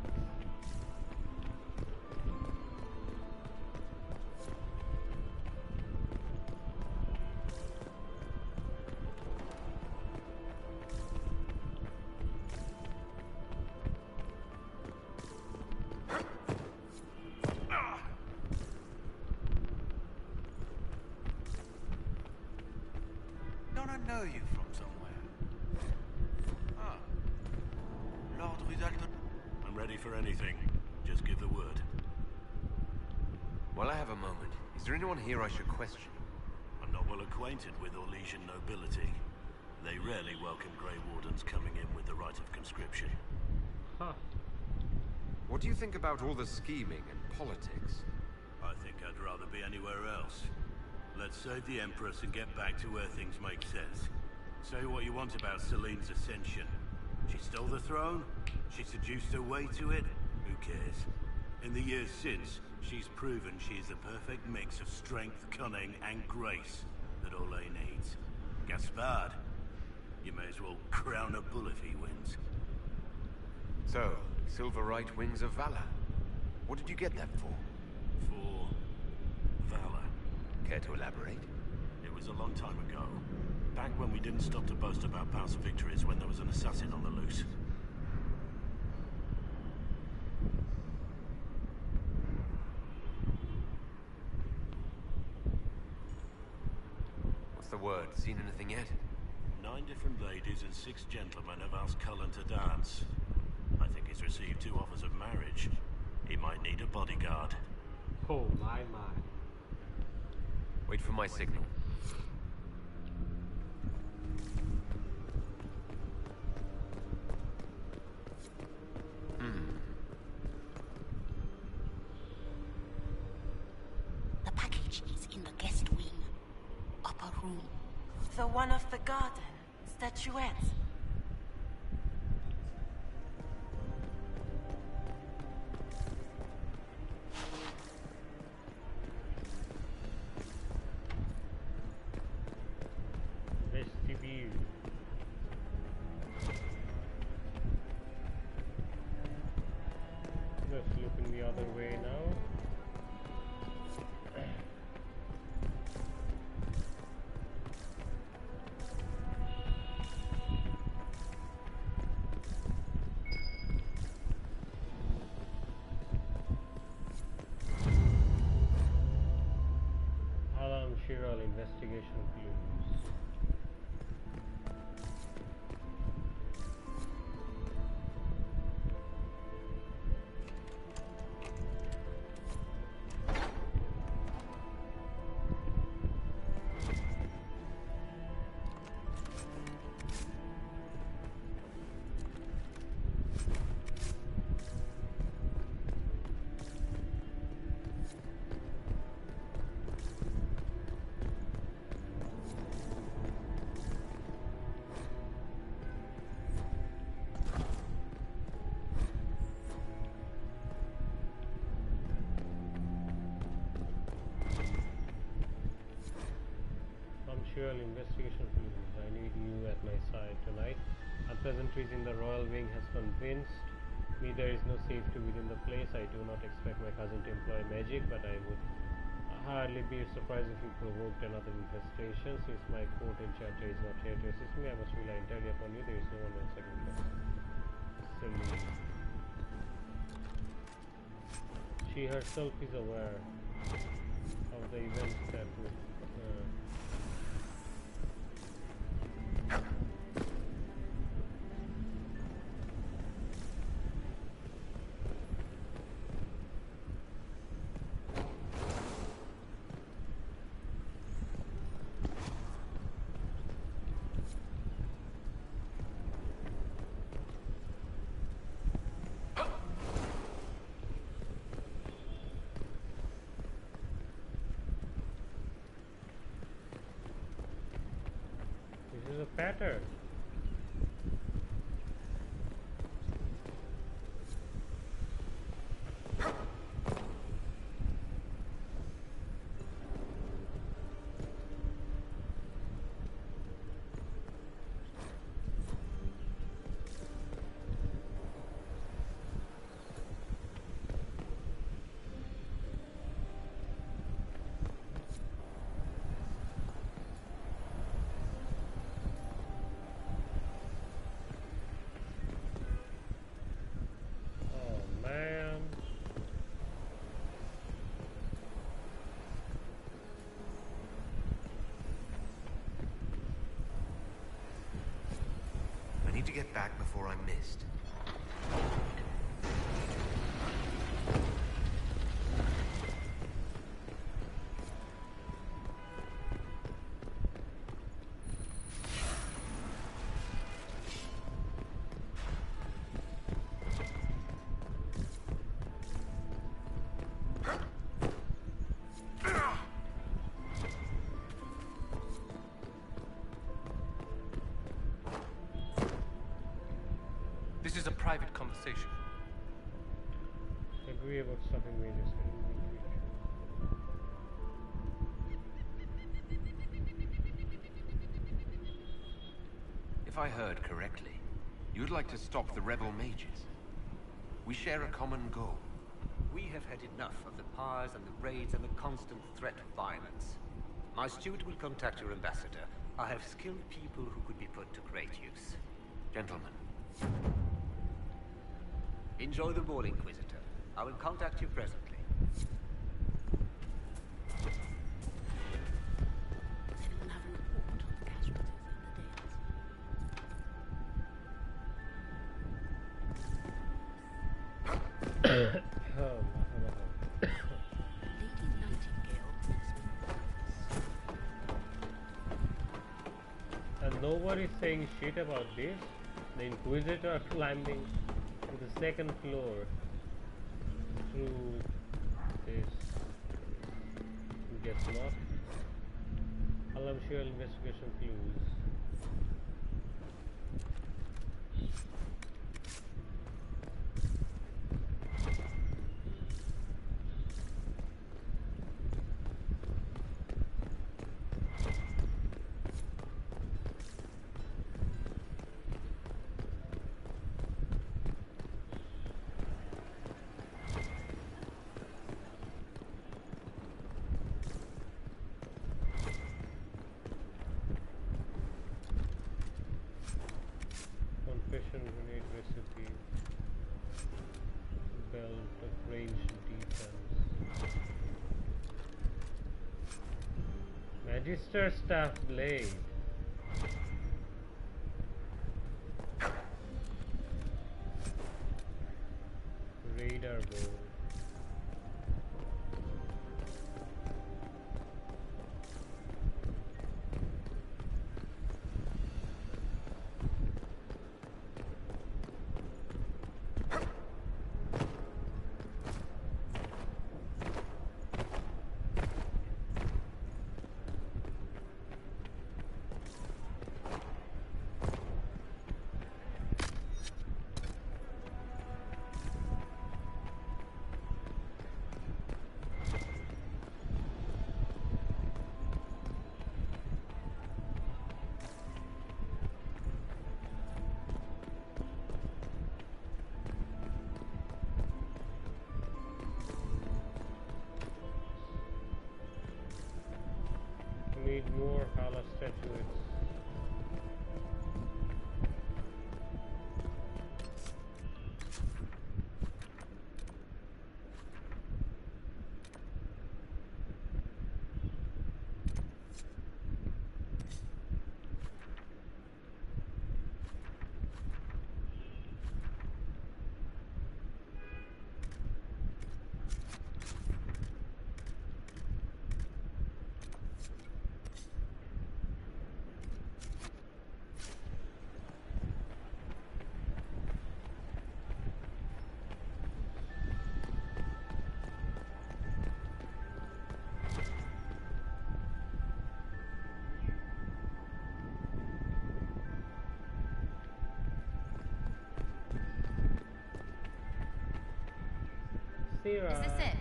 Don't I know you from somewhere? Ah. Lord Rizalto. I'm ready for anything. Just give the word. While I have a moment, is there anyone here I should question? I'm not well acquainted with Orlesian nobility. They rarely welcome Grey Wardens coming in with the right of conscription. Huh. What do you think about all the scheming and politics? I think I'd rather be anywhere else. Let's save the Empress and get back to where things make sense. Say what you want about Celine's ascension. She stole the throne? She seduced her way to it? Who cares? In the years since, she's proven she is the perfect mix of strength, cunning, and grace that Ole needs. Gaspard, you may as well crown a bull if he wins. So, Silverite Wings of Valor. What did you get that for? For valor. Care to elaborate? It was a long time ago. Back when we didn't stop to boast about past victories when there was an assassin on the loose. What's the word? Seen anything yet? 9 different ladies and 6 gentlemen have asked Cullen to dance. I think he's received 2 offers of marriage. He might need a bodyguard. Oh my. Wait for my signal. The package is in the guest wing. Upper room. The one of the garden. Statuettes. Vestibule. Let's look in the other way now. Chiral investigation clues. Investigation clues. I need you at my side tonight. Unpleasantries in the royal wing has convinced me there is no safety within the place. I do not expect my cousin to employ magic, but I would hardly be surprised if he provoked another infestation. Since my court enchanter is not here to assist me, I must rely entirely upon you. There is no one else I can trust. Celine. She herself is aware of the events that would a pattern. to get back before I'm missed. This is a private conversation. Agree about stopping major If I heard correctly, you'd like to stop the rebel mages. We share a common goal. We have had enough of the pyres and the raids and the constant threat of violence. My steward will contact your ambassador. I have skilled people who could be put to great use. Gentlemen. Enjoy the ball, Inquisitor. I will contact you presently. Anyone have a report on the casualties in the Dales? Lady Nightingale and nobody's saying shit about this. The Inquisitor climbing to the second floor through this. Guess not. Alarm investigation clues. Confession grenade recipe. Belt of ranged defense. Magister staff blade. Radar bow. Need more Hala statuettes. Is this it?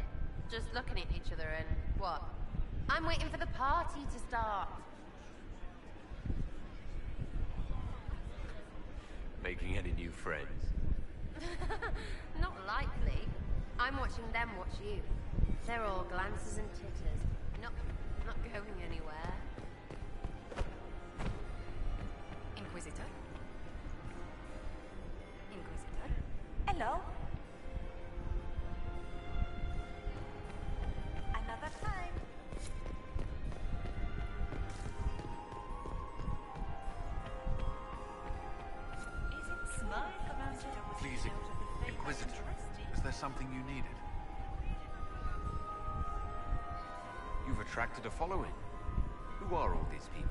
Just looking at each other and what? I'm waiting for the party to start. Making any new friends? Not likely. I'm watching them watch you. They're all glances and titters. Not going anywhere. Inquisitor? Inquisitor? Hello? Another time. Is Please, Inquisitor, is there something you needed? You've attracted a following. Who are all these people?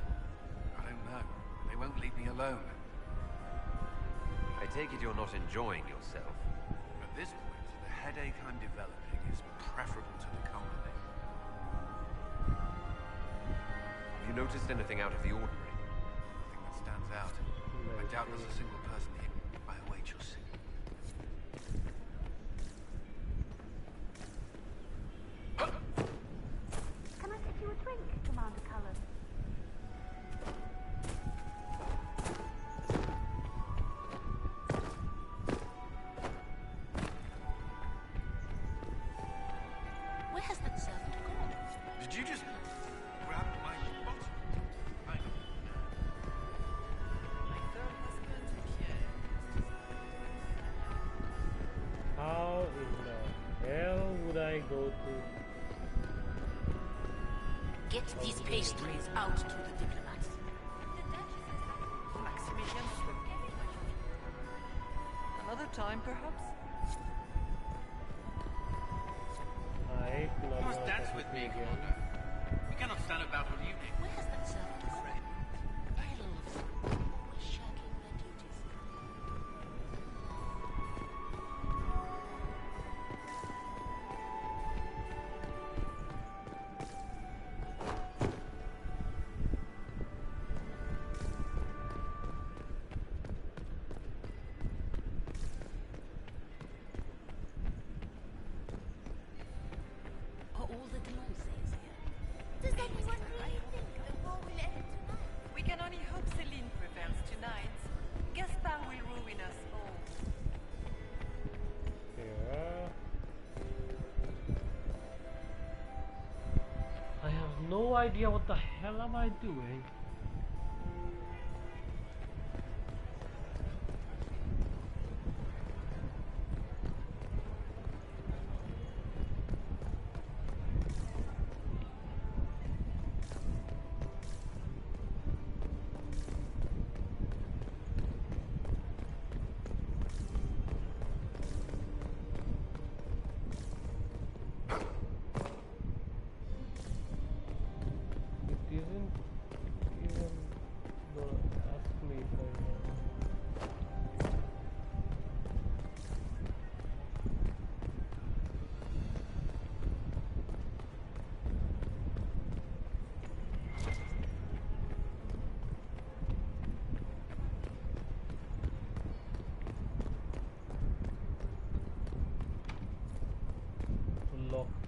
I don't know. They won't leave me alone. I take it you're not enjoying yourself. At this point, the headache I'm developing is preferable to the company. Have you noticed anything out of the ordinary? Nothing that stands out. I doubt there's a single person here. I await your signal. Can I get you a drink, Commander Cullen? Where has that servant gone? Did you just grab my bottle? How in the hell would I go to... Get these pastries out to the diplomats. Maximilian. Another time, perhaps? I hate You not must dance with me, Commander. We cannot stand about all evening. Where has that servant gone? Elves, always shirking their duties. Are all the Delonces here? Does anyone really think the war will end tonight? We can only hope Celine prevails tonight. Gaspard will ruin us all. Yeah. I have no idea what the hell am I doing. It isn't even gonna ask me if I know. Locked.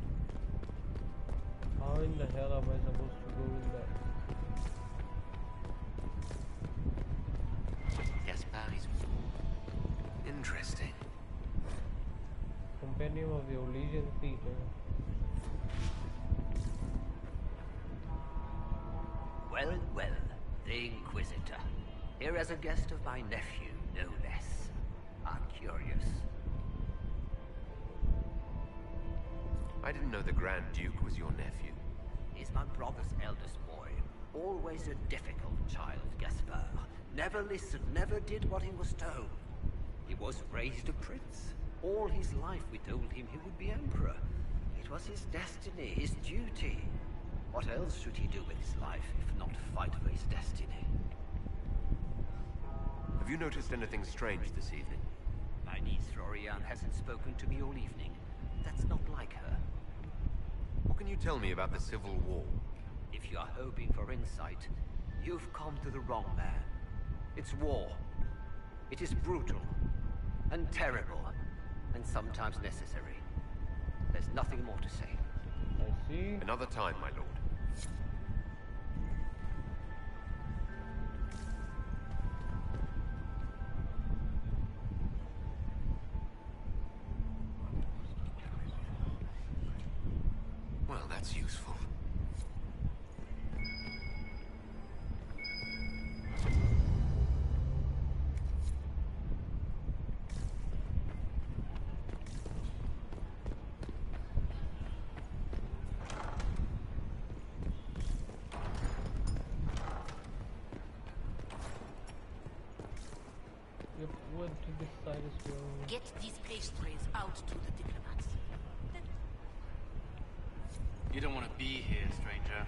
How in the hell am I supposed to go in there? Gaspard is... Interesting. Compendium of the Orlesian Theatre. Well, well, the Inquisitor. Here as a guest of my nephew, no less. I'm curious. I didn't know the Grand Duke was your nephew. He's my brother's eldest boy. Always a difficult child, Gaspard. Never listened, never did what he was told. He was raised a prince. All his life we told him he would be emperor. It was his destiny, his duty. What else should he do with his life if not fight for his destiny? Have you noticed anything strange this evening? My niece Florian hasn't spoken to me all evening. That's not like her. What can you tell me about the Civil War? If you are hoping for insight, you've come to the wrong man. It's war. It is brutal, and terrible, and sometimes necessary. There's nothing more to say. I see. Another time, my lord. Well, that's useful. Yep, went to this side as well. Get these pastries out to the diplomats. You don't want to be here, stranger.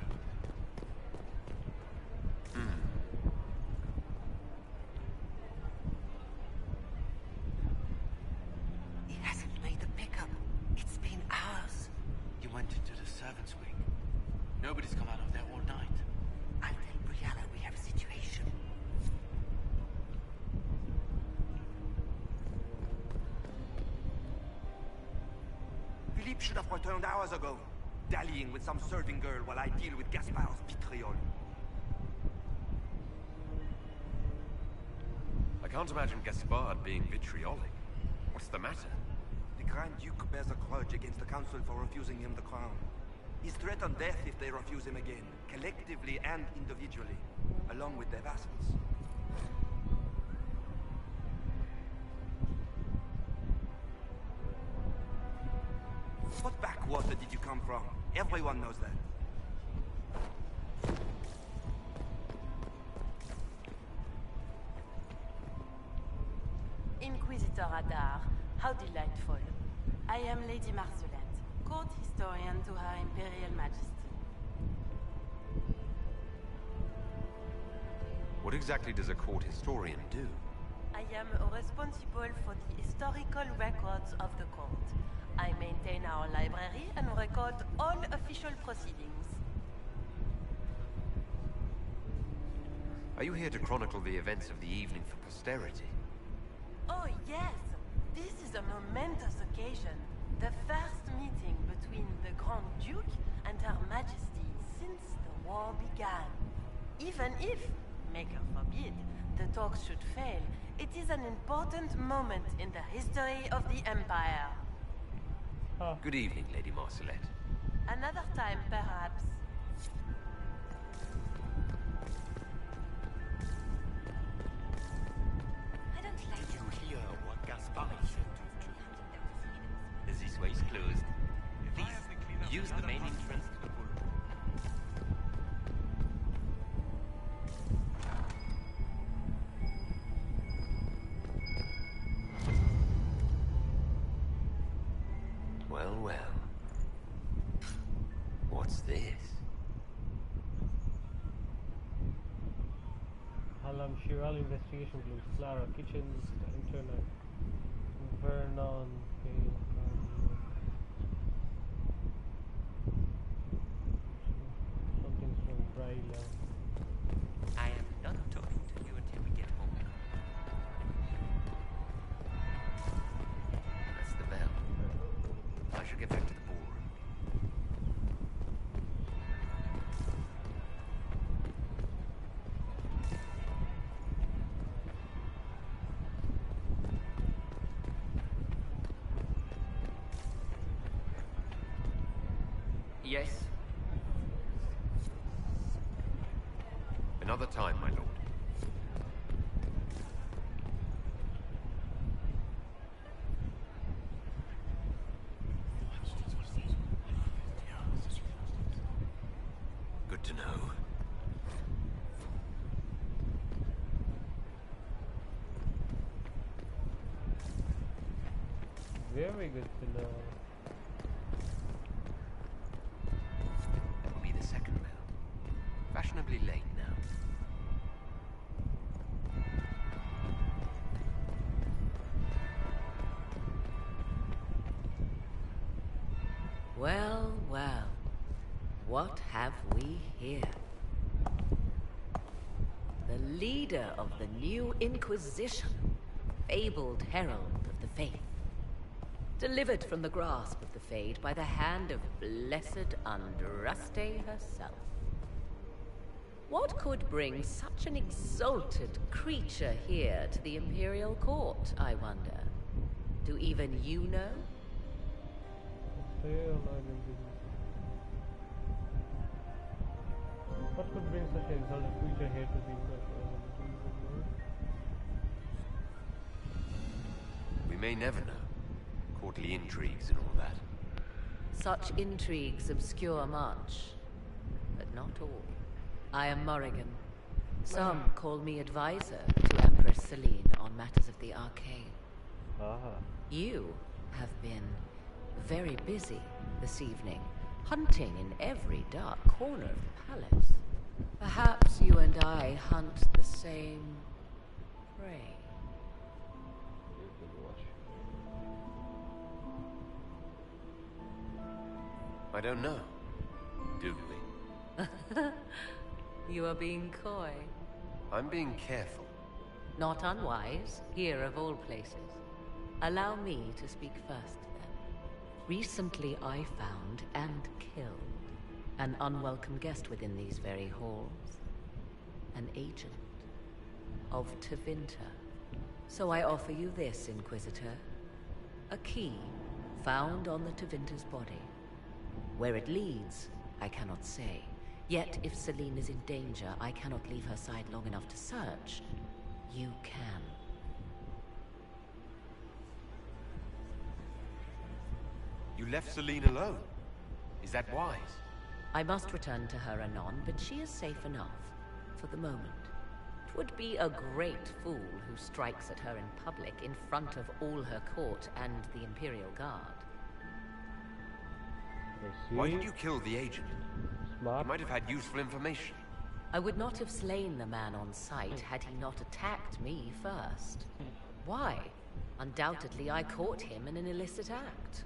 He hasn't made the pickup. It's been hours. You went into the servants' wing. Nobody's come out of there all night. I'll tell Brianna we have a situation. Philippe should have returned hours ago, dallying with some serving girl while I deal with Gaspard's vitriol. I can't imagine Gaspard being vitriolic. What's the matter? The Grand Duke bears a grudge against the Council for refusing him the crown. He's threatened death if they refuse him again, collectively and individually, along with their vassals. What backwater did you come from? Everyone knows that. Inquisitor Adar, how delightful. I am Lady Marcelette, court historian to Her Imperial Majesty. What exactly does a court historian do? I am responsible for the historical records of the court. I maintain our library and record all official proceedings. Are you here to chronicle the events of the evening for posterity? Oh yes, this is a momentous occasion. The first meeting between the Grand Duke and Her Majesty since the war began. Even if, Maker forbid, the talks should fail, it is an important moment in the history of the Empire. Good evening, Lady Marcelette. Another time, perhaps. I don't like Did you hear what Gaspard said to This way is closed. Please, use the main entrance to the pool. Well, well. What's this? Halam Shiral investigation clues. Clara, kitchens, internet. Vernon, something's from Braille. I am not talking to you until we get home. That's the bell. I should get back to the ballroom. Yes? Another time, my lord. Good to know. Very good to know. That will be the second bell. Fashionably late now. Well, well. What have we here? The leader of the new Inquisition, fabled herald of the faith. Delivered from the grasp of the Fade by the hand of blessed Andraste herself. What could bring such an exalted creature here to the Imperial Court, I wonder? Do even you know? What could bring such an exalted creature here to be We may never know. Courtly intrigues and all that. Such intrigues obscure much, but not all. I am Morrigan, Some call me advisor to Empress Celine on matters of the arcane. You have been very busy this evening, hunting in every dark corner of the palace. Perhaps you and I hunt the same prey. I don't know. Do we? You are being coy. I'm being careful. Not unwise, here of all places. Allow me to speak first, then. Recently I found and killed an unwelcome guest within these very halls. An agent of Tevinter. So I offer you this, Inquisitor. A key found on the Tevinter's body. Where it leads, I cannot say. Yet if Celine is in danger, I cannot leave her side long enough to search. You can. You left Celine alone. Is that wise? I must return to her anon, but she is safe enough, for the moment. It would be a great fool who strikes at her in public in front of all her court and the Imperial Guard. Why did you kill the agent? Smart. He might have had useful information. I would not have slain the man on sight had he not attacked me first. Why? Undoubtedly I caught him in an illicit act.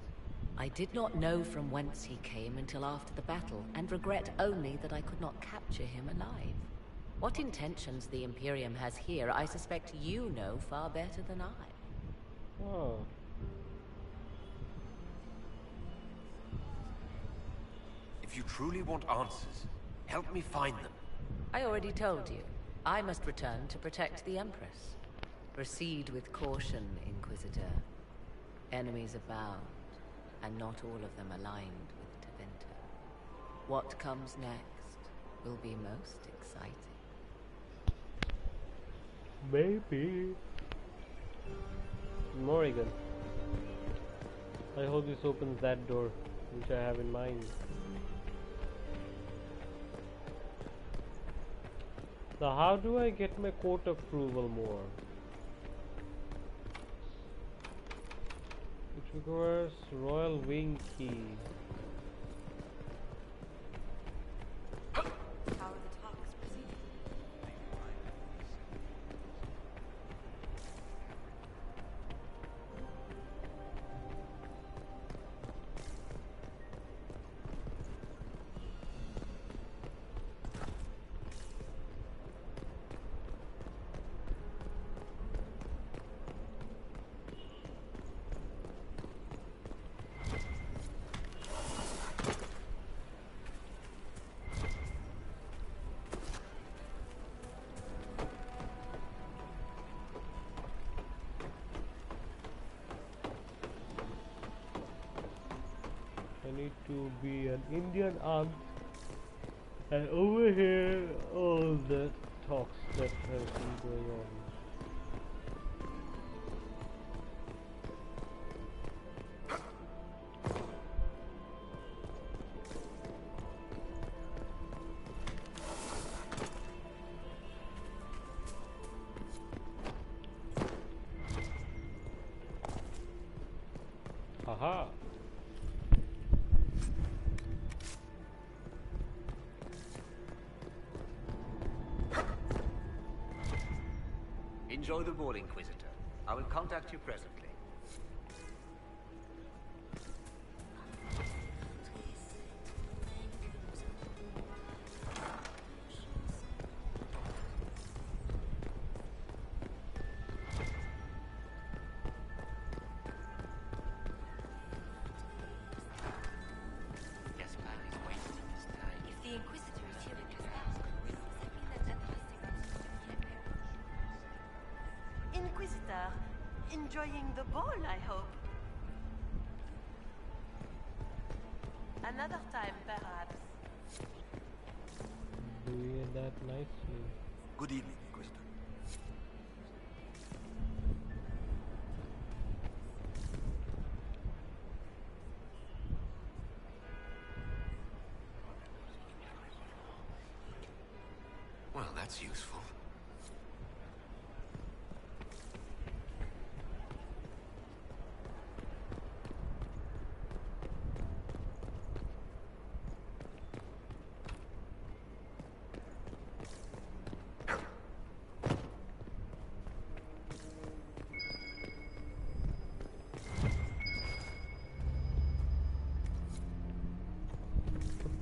I did not know from whence he came until after the battle, and regret only that I could not capture him alive. What intentions the Imperium has here, I suspect you know far better than I. Oh. If you truly want answers, help me find them. I already told you. I must return to protect the Empress. Proceed with caution, Inquisitor. Enemies abound, and not all of them aligned with Tevinter. What comes next will be most exciting. Maybe. Morrigan. I hope this opens that door, which I have in mind. So how do I get my court approval more? Which requires Royal Wing Key. Need to be an Indian aunt, and over here all the talks that have been going on. Haha. Enjoy the ball, Inquisitor. I will contact you presently. If the Inquisitor is here with us, does that mean that Empress Tevinter is the Empire? Inquisitor, enjoying the ball, I hope. Another time, perhaps. Doing that nicely. Good evening, Inquisitor. Well, that's useful.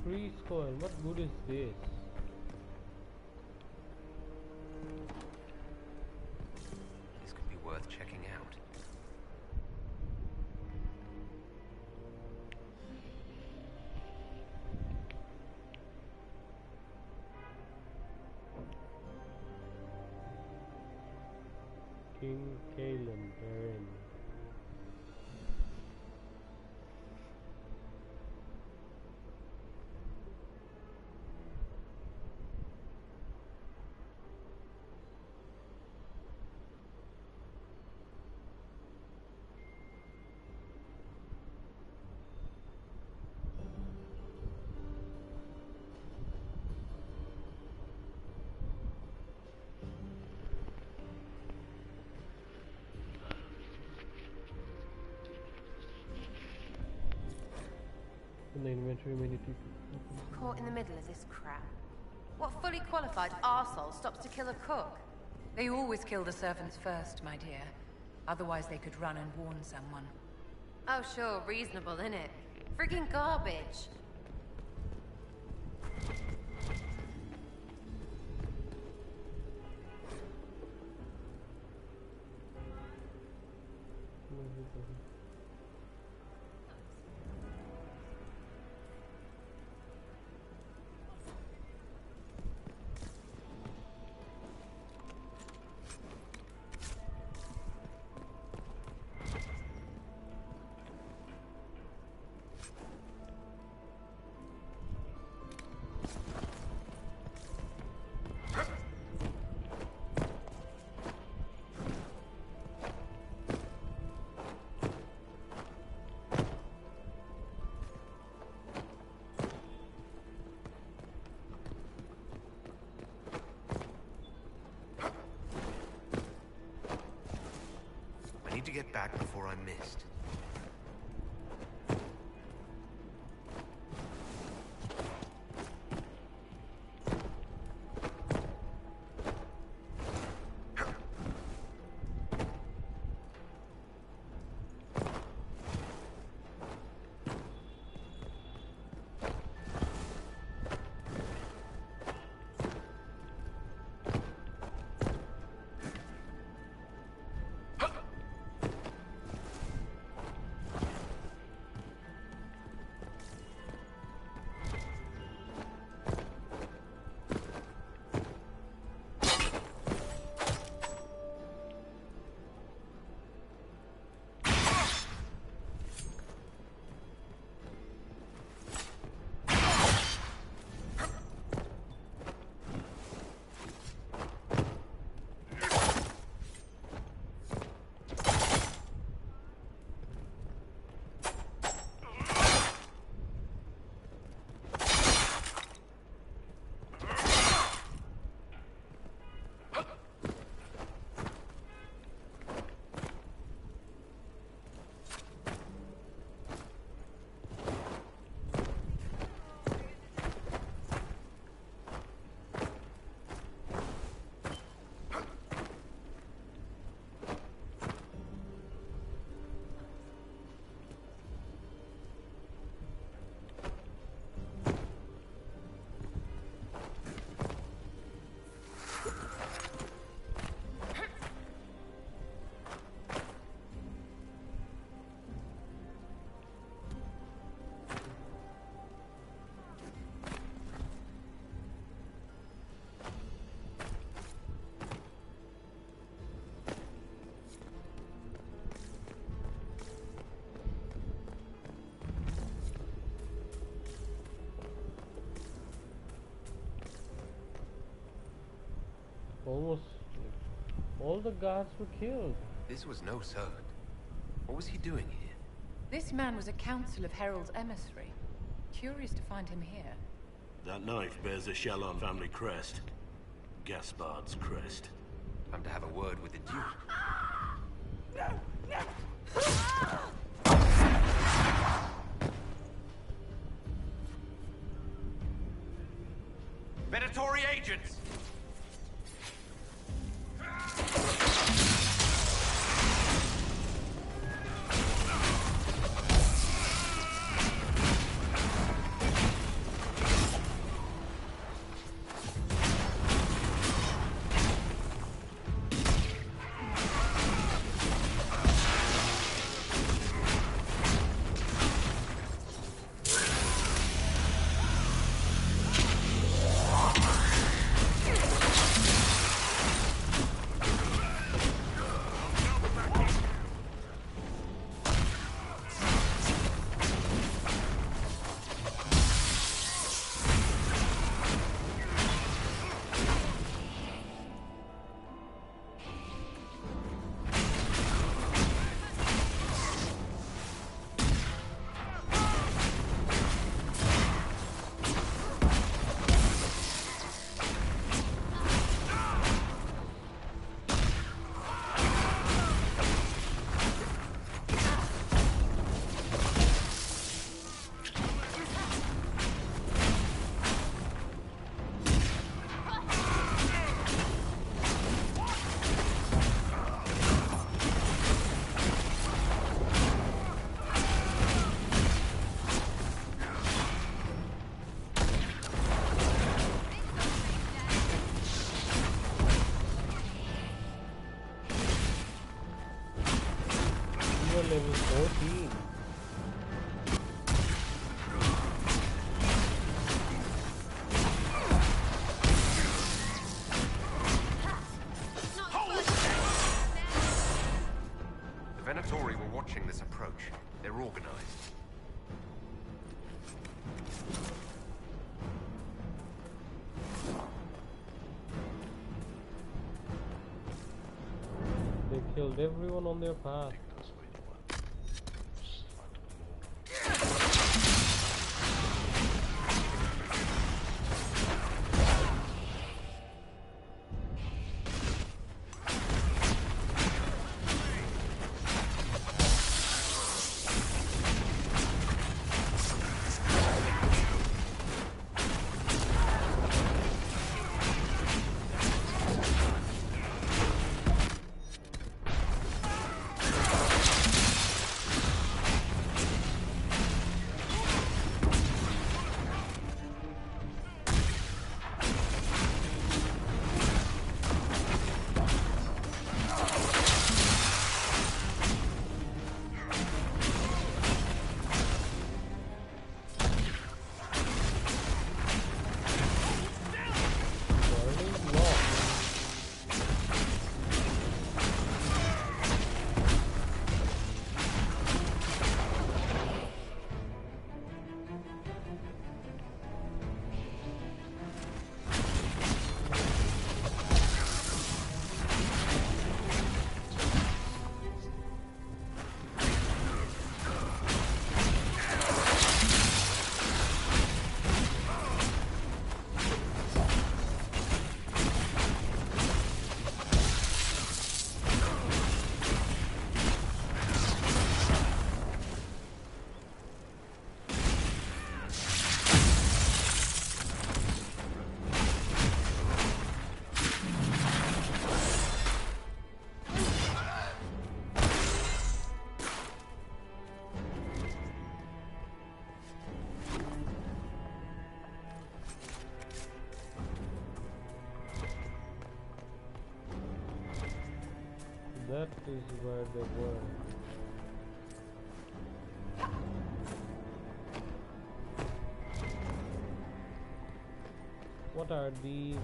Freeze coin, what good is this? This could be worth checking out. King Kalen, Baron. In the inventory, many people. Caught in the middle of this crap. What fully qualified arsehole stops to kill a cook? They always kill the servants first, my dear. Otherwise they could run and warn someone. Oh sure, reasonable, innit? Friggin' garbage. I need to get back before I'm missed. Almost all the guards were killed. This was no servant. What was he doing here? This man was a council of Herald's emissary. Curious to find him here. That knife bears a Shalon family crest. Gaspard's crest. Time to have a word with the Duke. Venatori agents! Level 14. The Venatori were watching this approach. They're organized. They killed everyone on their path. That is where they were. What are these?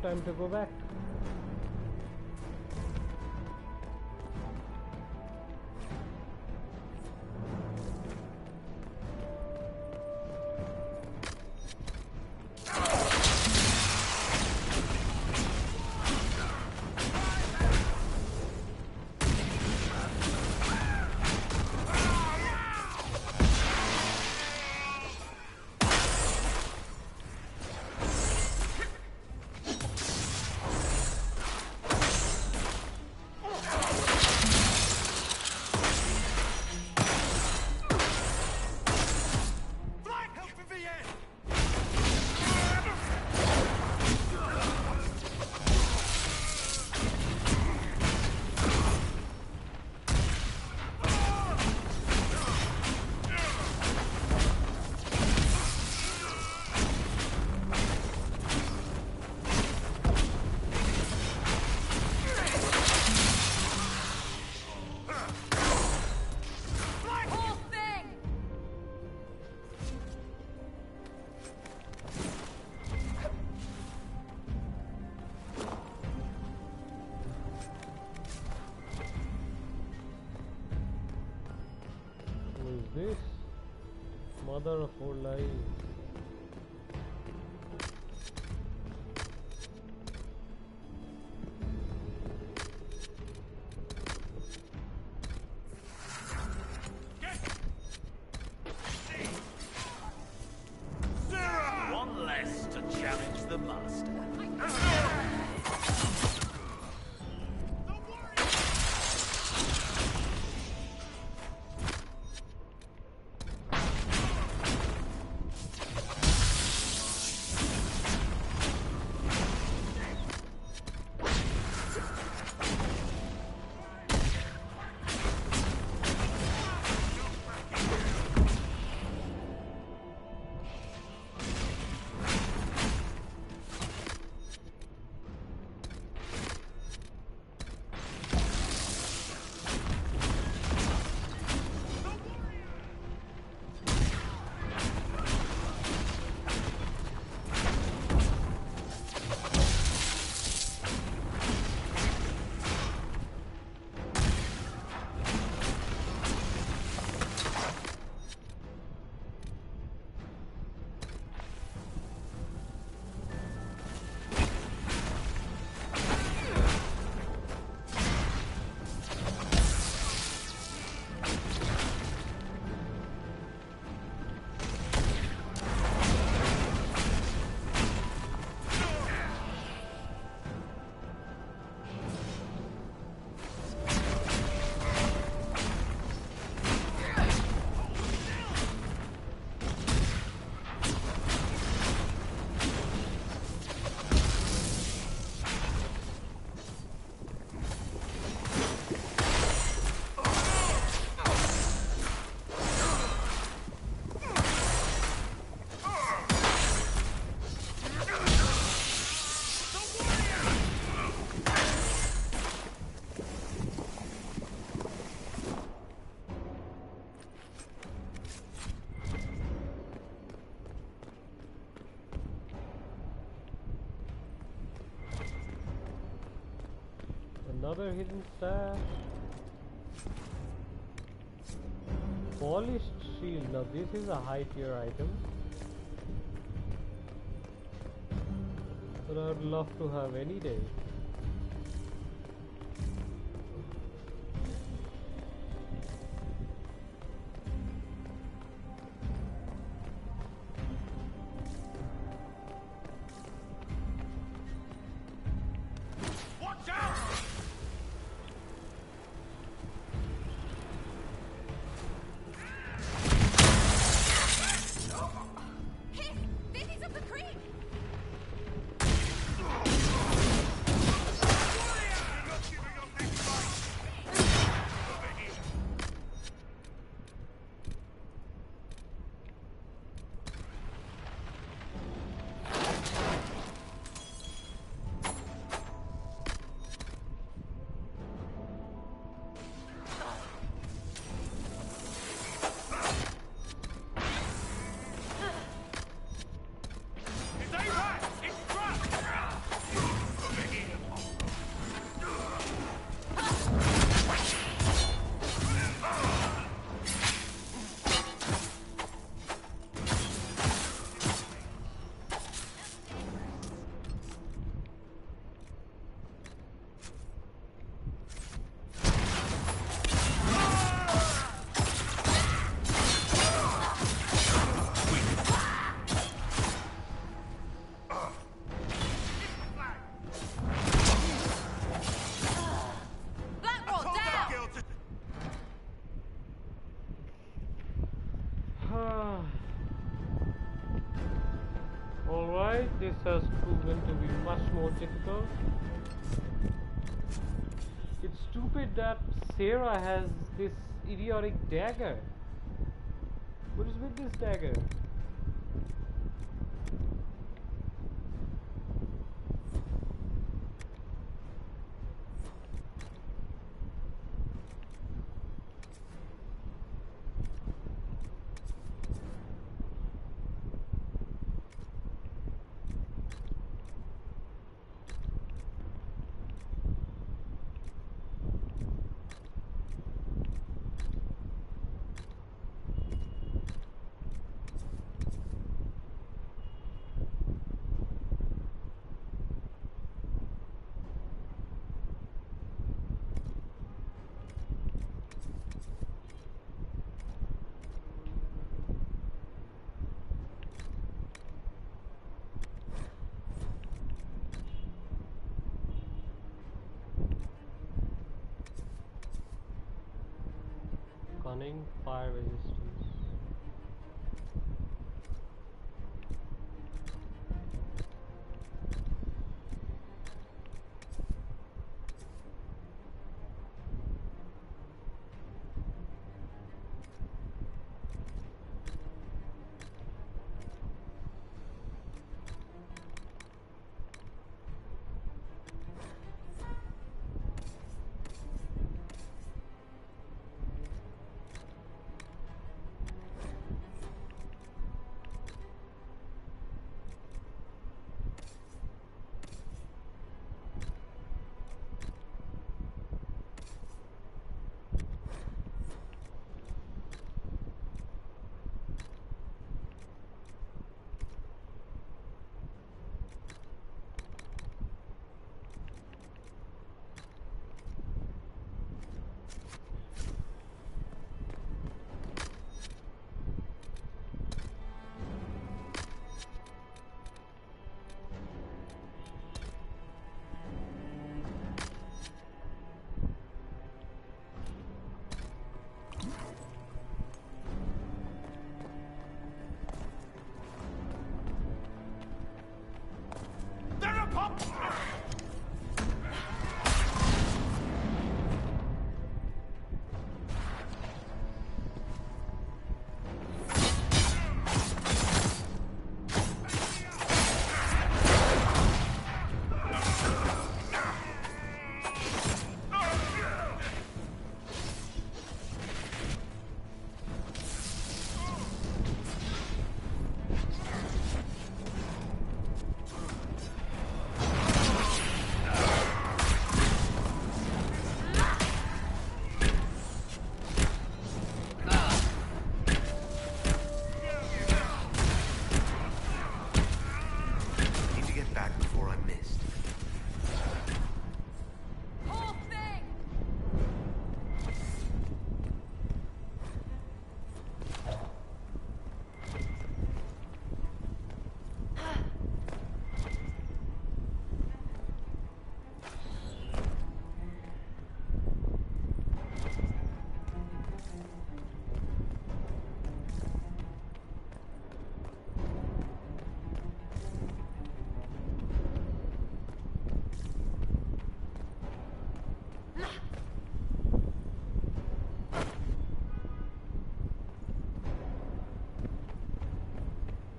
Time to go back. Mother of all lies. One less to challenge the master. Another hidden staff. Polished shield. Now this is a high tier item. But I would love to have any day. Watch out! Babies of the creek! Alright, this has proven to be much more difficult. It's stupid that Sarah has this idiotic dagger. What is with this dagger? Cunning, fire resistance.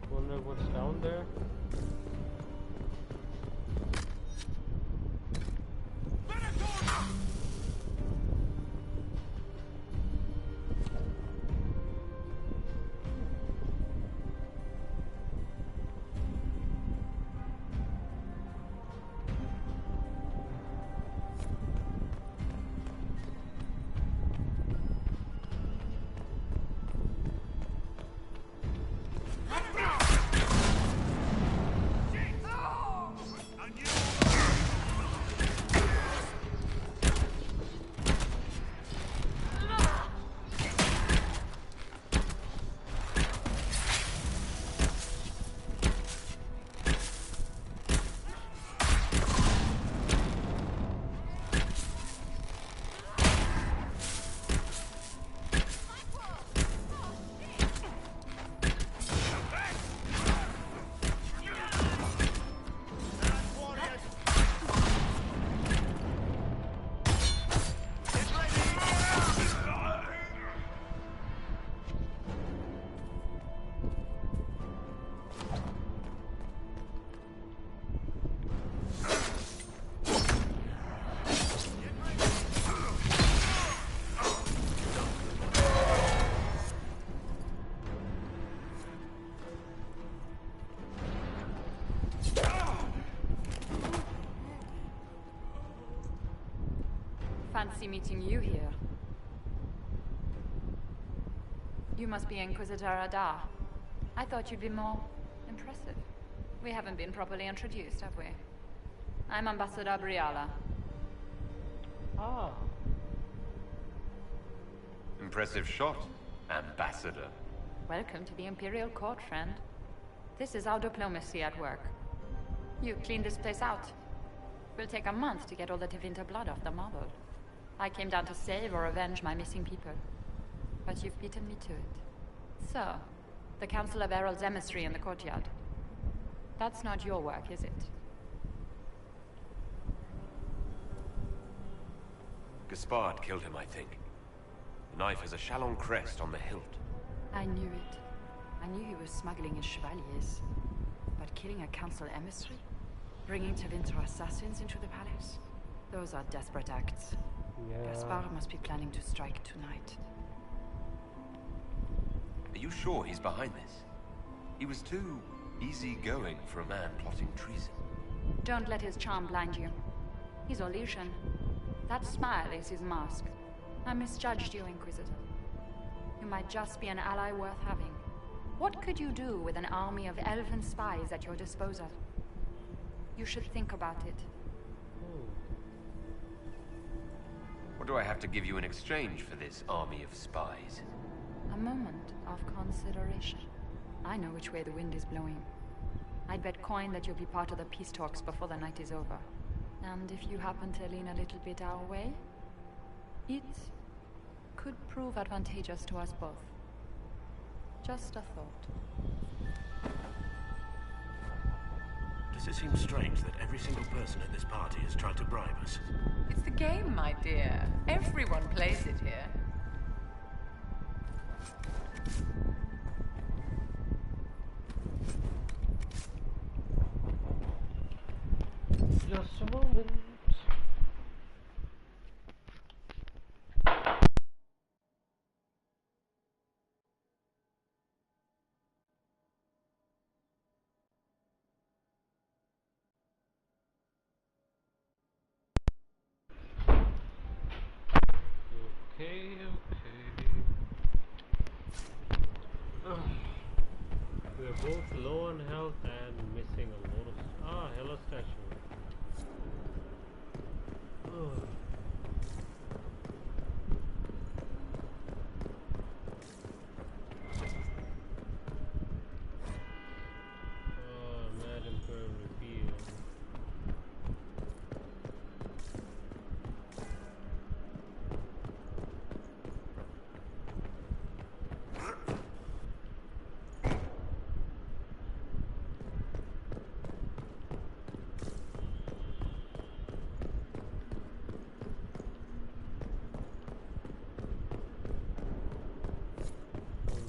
Wonder what's down there. Fancy meeting you here. You must be Inquisitor Adar. I thought you'd be more impressive. We haven't been properly introduced, have we? I'm Ambassador Briala. Ah. Impressive shot, Ambassador. Welcome to the Imperial Court, friend. This is our diplomacy at work. You cleaned this place out. Will take a month to get all the Tevinter blood off the marble. I came down to save or avenge my missing people. but you've beaten me to it. So, the Council of Herald's emissary in the courtyard. That's not your work, is it? Gaspard killed him, I think. The knife has a Chalon crest on the hilt. I knew it. I knew he was smuggling his chevaliers. But killing a council emissary? Bringing Tevinter assassins into the palace? Those are desperate acts. Yeah. Gaspard must be planning to strike tonight. Are you sure he's behind this? He was too easygoing for a man plotting treason. Don't let his charm blind you. He's Orlesian. That smile is his mask. I misjudged you, Inquisitor. You might just be an ally worth having. What could you do with an army of elven spies at your disposal? You should think about it. What do I have to give you in exchange for this army of spies? A moment of consideration. I know which way the wind is blowing. I'd bet coin that you'll be part of the peace talks before the night is over. And if you happen to lean a little bit our way, it could prove advantageous to us both. Just a thought. Does it seem strange that every single person at this party has tried to bribe us? It's the game, my dear. Everyone plays it here. Just a moment. Okay. We're both low on health and missing a lot of... hello statue. Mad Emperor reveal.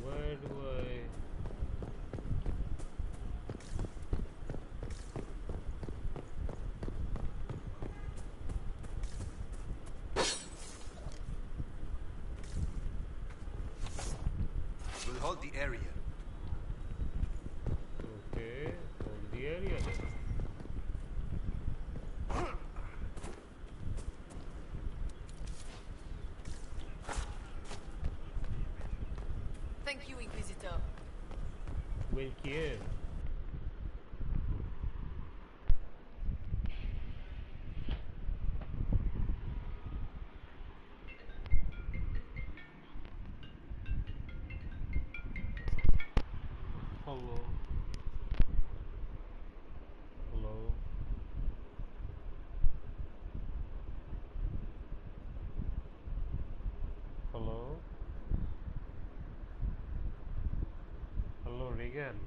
Where do I... We'll hold the area. Okay, hold the area then. Thank you, Inquisitor. Wilkier. Hello. Hello. Hello. Hello, Regan.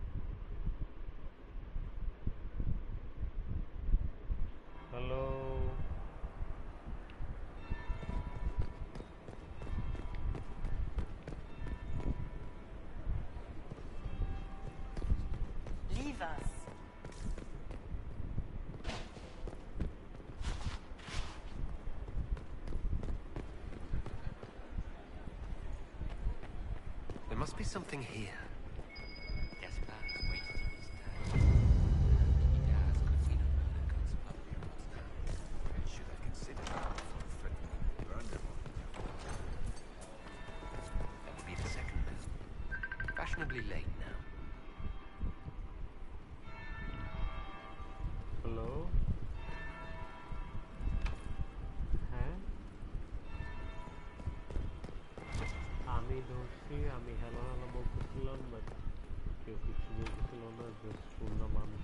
Hello. Leave us. There must be something here. Gaspard is wasting his time. He does, could we not run a conspiracy now? And should have considered it before threatening to burn them all. That would be the second bell. Fashionably late now. Hello? হ্যাঁ আমি ধরছি আমি hello hello বলতেছিলাম but কেউ কিছু বলতেছিল না just শুনলাম আমি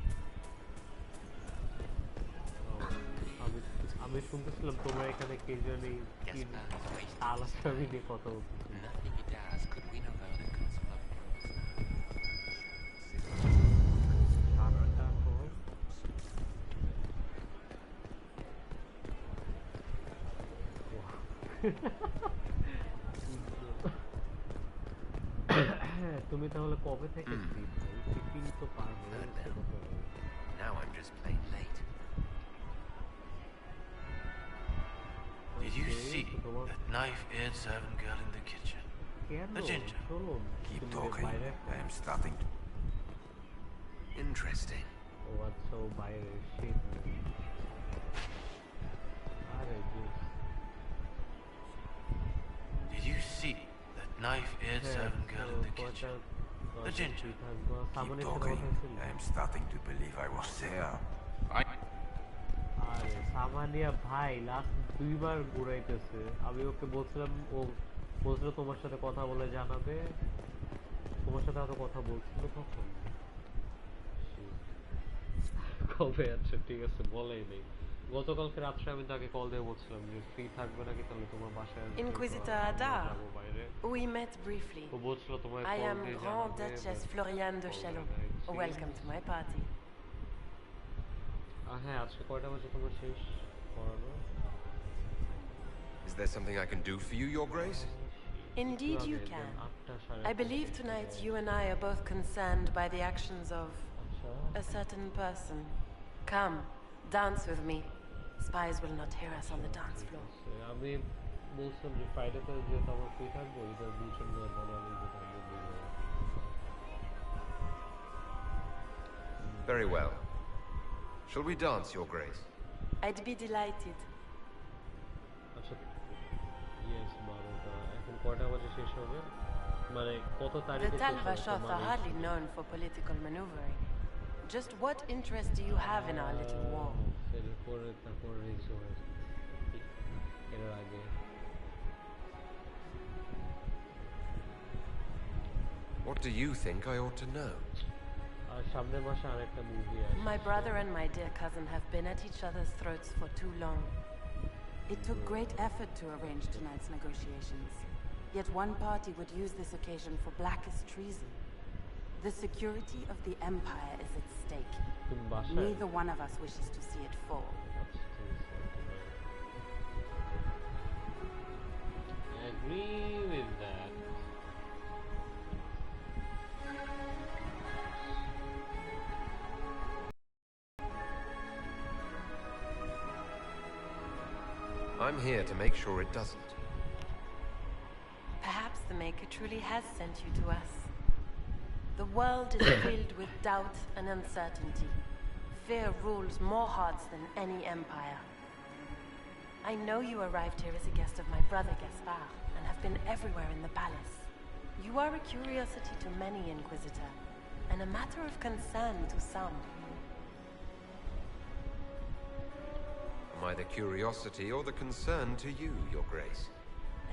আমি শুনতেছিলাম তোমরা এখানে কে জানি আলাদা নিয়ে কথা বলতেছিল Nothing he does তুমি তাহলে কবে থেকে ফ্রি? 15 তো পার হয়ে গেছে। Now I'm just plain late. Did you see that knife-eared servant girl in the kitchen? The ginger. Keep talking. I am starting to... Interesting. Oh, আচ্ছা ও বাইরে shit. আরে জোস। Did you see that knife-eared servant girl in the kitchen? The ginger. Keep talking. I am starting to believe I was there. আরে সামানিয়া ভাই last 2 বার ঘুরাইতেছে। আমি ওকে বলছিলাম, ও বলছিল তোমার সাথে কথা বলে জানাবে। তোমার সাথে আরো কথা বলছিল কখন? কবে? আচ্ছা ঠিক আছে, বলেই নেই। গতকালকে রাত্রে আমি তাকে কল দিয়ে বলছিলাম যে ফ্রি থাকবে নাকি, তাহলে তোমার বাসায় Inquisitor Adar. We met briefly. ও বলছিল তোমার I কল am দিয়ে Grand জানাবে। Duchess Floriane de Chalon. Welcome to my party. হ্যাঁ, আজকে কয়টা বাজে তোমার শেষ পড়ানো? Is there something I can do for you, Your Grace? Indeed you can. I believe tonight you and I are both concerned by the actions of a certain person. Come, dance with me. Spies will not hear us on the dance floor. আমি বলছিলাম যে ফ্রাইডেতে যেহেতু আমার free থাকবো, এটা দুজন মিলে বানানো যেতে হবে। Very well. Shall we dance, Your Grace? I'd be delighted. আচ্ছা, ইয়েস 12টা। এখন কয়টা বাজে শেষ হবে? মানে কত The তারিখে শেষ হবে? Talvashoth are hardly known for political maneuvering. Just what interest do you have in our little war? তারপরে রিসোর্স এর আগে What do you think I ought to know? আর সামনের মাসে আরেকটা মুভি আছে। My brother and my dear cousin have been at each other's throats for too long. It took great effort to arrange tonight's negotiations. Yet one party would use this occasion for blackest treason. The security of the Empire is at stake. Neither one of us wishes to see it fall. I agree with that. I'm here to make sure it doesn't. Perhaps the Maker truly has sent you to us. The world is filled with doubt and uncertainty. Fear rules more hearts than any empire. I know you arrived here as a guest of my brother Gaspard, and have been everywhere in the palace. You are a curiosity to many, Inquisitor, and a matter of concern to some. Am I the curiosity or the concern to you, Your Grace?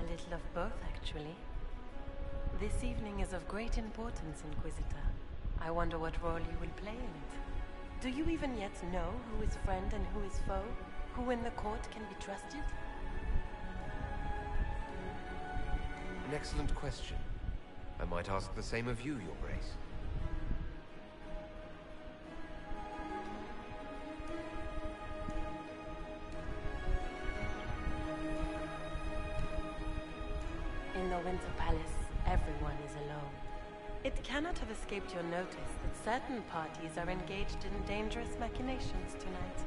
A little of both, actually. This evening is of great importance, Inquisitor. I wonder what role you will play in it. Do you even yet know who is friend and who is foe? Who in the court can be trusted? An excellent question. I might ask the same of you, Your Grace. In the Winter Palace, everyone is alone. It cannot have escaped your notice that certain parties are engaged in dangerous machinations tonight.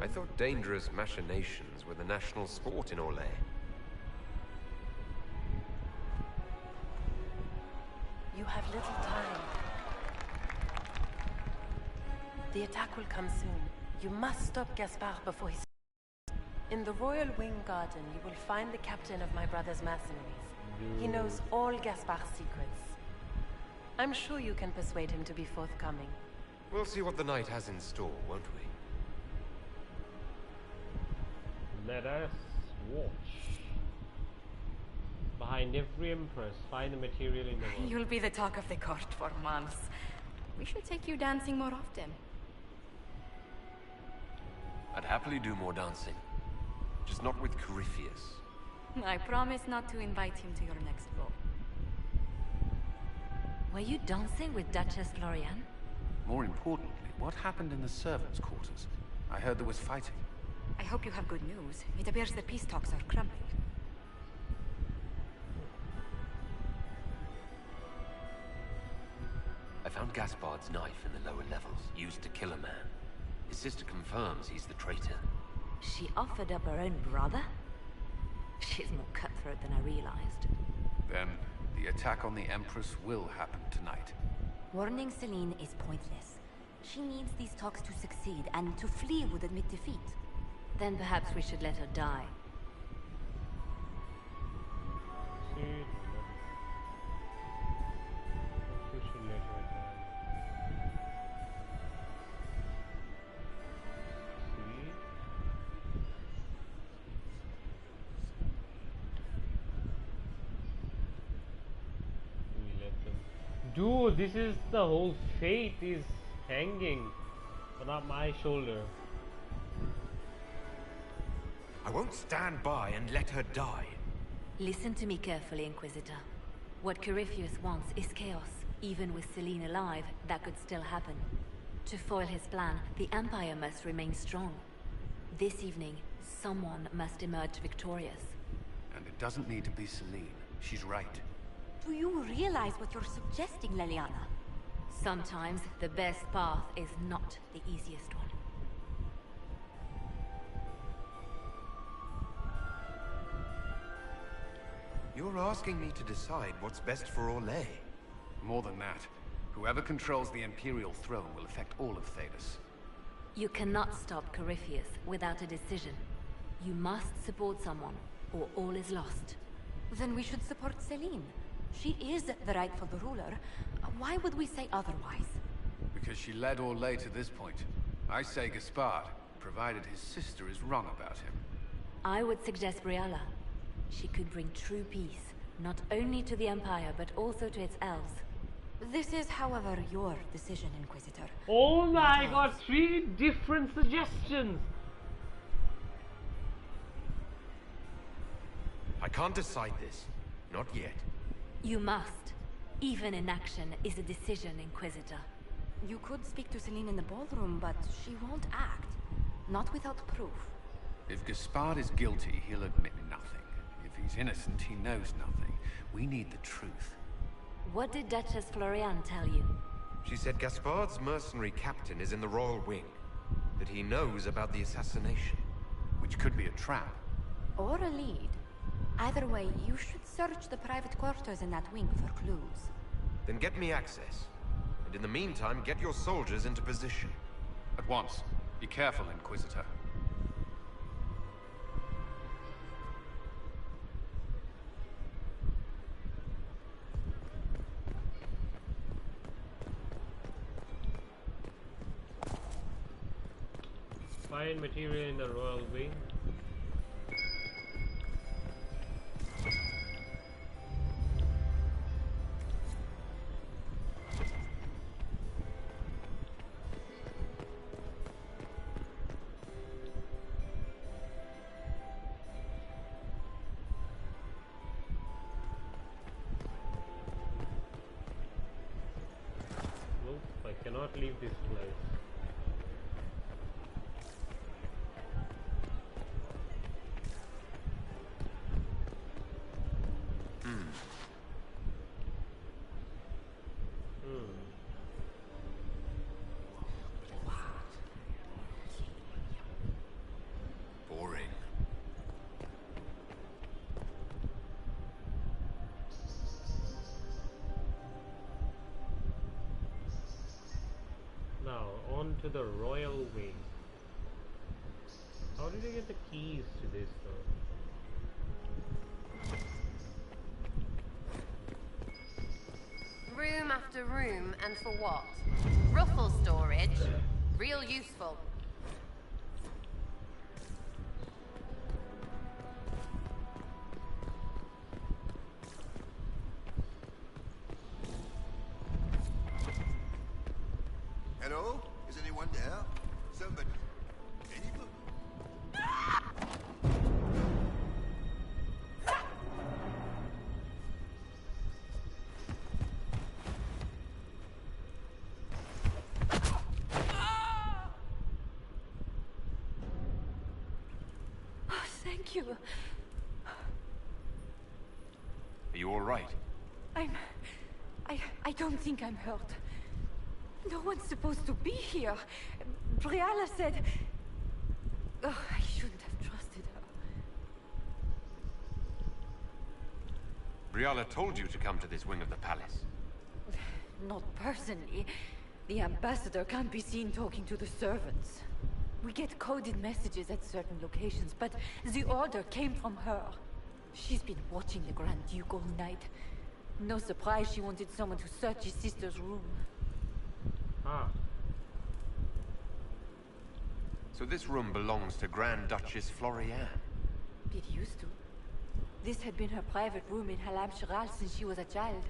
I thought dangerous machinations were the national sport in Orlais. You have little time. The attack will come soon. You must stop Gaspard before he... In the Royal Wing Garden, you will find the captain of my brother's mercenaries. He knows all Gaspard's secrets. I'm sure you can persuade him to be forthcoming. We'll see what the night has in store, won't we? Let us watch. Behind every empress, find the material in the world. You'll be the talk of the court for months. We should take you dancing more often. I'd happily do more dancing. Just not with Corypheus. I promise not to invite him to your next ball. Were you dancing with Duchess Floriane? More importantly, what happened in the servants' quarters? I heard there was fighting. I hope you have good news. It appears the peace talks are crumbling. I found Gaspard's knife in the lower levels, used to kill a man. His sister confirms he's the traitor. She offered up her own brother? She's more cutthroat than I realized. Then, the attack on the Empress will happen tonight. Warning Celine is pointless. She needs these talks to succeed, and to flee would admit defeat. Then perhaps we should let her die. Dude, this is the whole fate is hanging on my shoulder. I won't stand by and let her die. Listen to me carefully, Inquisitor. What Corypheus wants is chaos. Even with Celine alive, that could still happen. To foil his plan, the Empire must remain strong. This evening, someone must emerge victorious. And it doesn't need to be Celine. She's right. Do you realize what you're suggesting, Leliana? Sometimes the best path is not the easiest one. You're asking me to decide what's best for Orlais. More than that, whoever controls the Imperial throne will affect all of Thedas. You cannot stop Corypheus without a decision. You must support someone, or all is lost. Then we should support Celine. She is the rightful ruler. Why would we say otherwise? Because she led Orlais to this point. I say Gaspard, provided his sister is wrong about him. I would suggest Brialla. She could bring true peace, not only to the Empire, but also to its elves. This is, however, your decision, Inquisitor. Oh my god, 3 different suggestions! I can't decide this. Not yet. You must. Even inaction is a decision, Inquisitor. You could speak to Celine in the ballroom, but she won't act. Not without proof. If Gaspard is guilty, he'll admit nothing. If he's innocent, he knows nothing. We need the truth. What did Duchess Floriane tell you? She said Gaspard's mercenary captain is in the Royal Wing. That he knows about the assassination. Which could be a trap. Or a lead. Either way, you should search the private quarters in that wing for clues. Then get me access. And in the meantime, get your soldiers into position. At once. Be careful, Inquisitor. Find material in the Royal Wing. Nope, I cannot leave this place. Boring. Now, on to the Royal Wing. How did I get the keys to this though? Room after room, and for what? Ruffle storage? Real useful. Hello? Is anyone there? Somebody? Anybody? Thank you. Are you all right? I don't think I'm hurt. No one's supposed to be here. Briala said... Oh, I shouldn't have trusted her. Briala told you to come to this wing of the palace. Not personally. The ambassador can't be seen talking to the servants. We get coded messages at certain locations, but the order came from her. She's been watching the Grand Duke all night. No surprise she wanted someone to search his sister's room. Ah. So this room belongs to Grand Duchess Florian. It used to. This had been her private room in Halam Shiral since she was a child.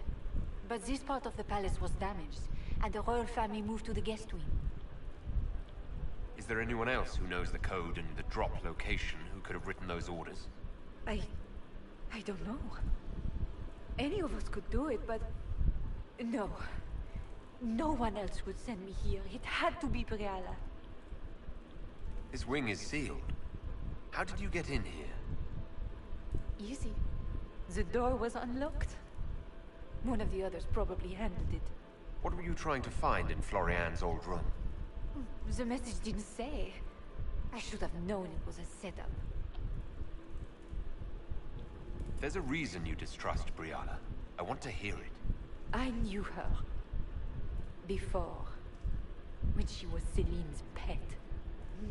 But this part of the palace was damaged, and the royal family moved to the guest wing. Is there anyone else who knows the code and the drop location who could have written those orders? I don't know. Any of us could do it, but... No. No one else would send me here. It had to be Briala. This wing is sealed. How did you get in here? Easy. The door was unlocked. One of the others probably handled it. What were you trying to find in Florian's old room? The message didn't say. I should have known it was a setup. There's a reason you distrust Briala. I want to hear it. I knew her. Before. When she was Celine's pet.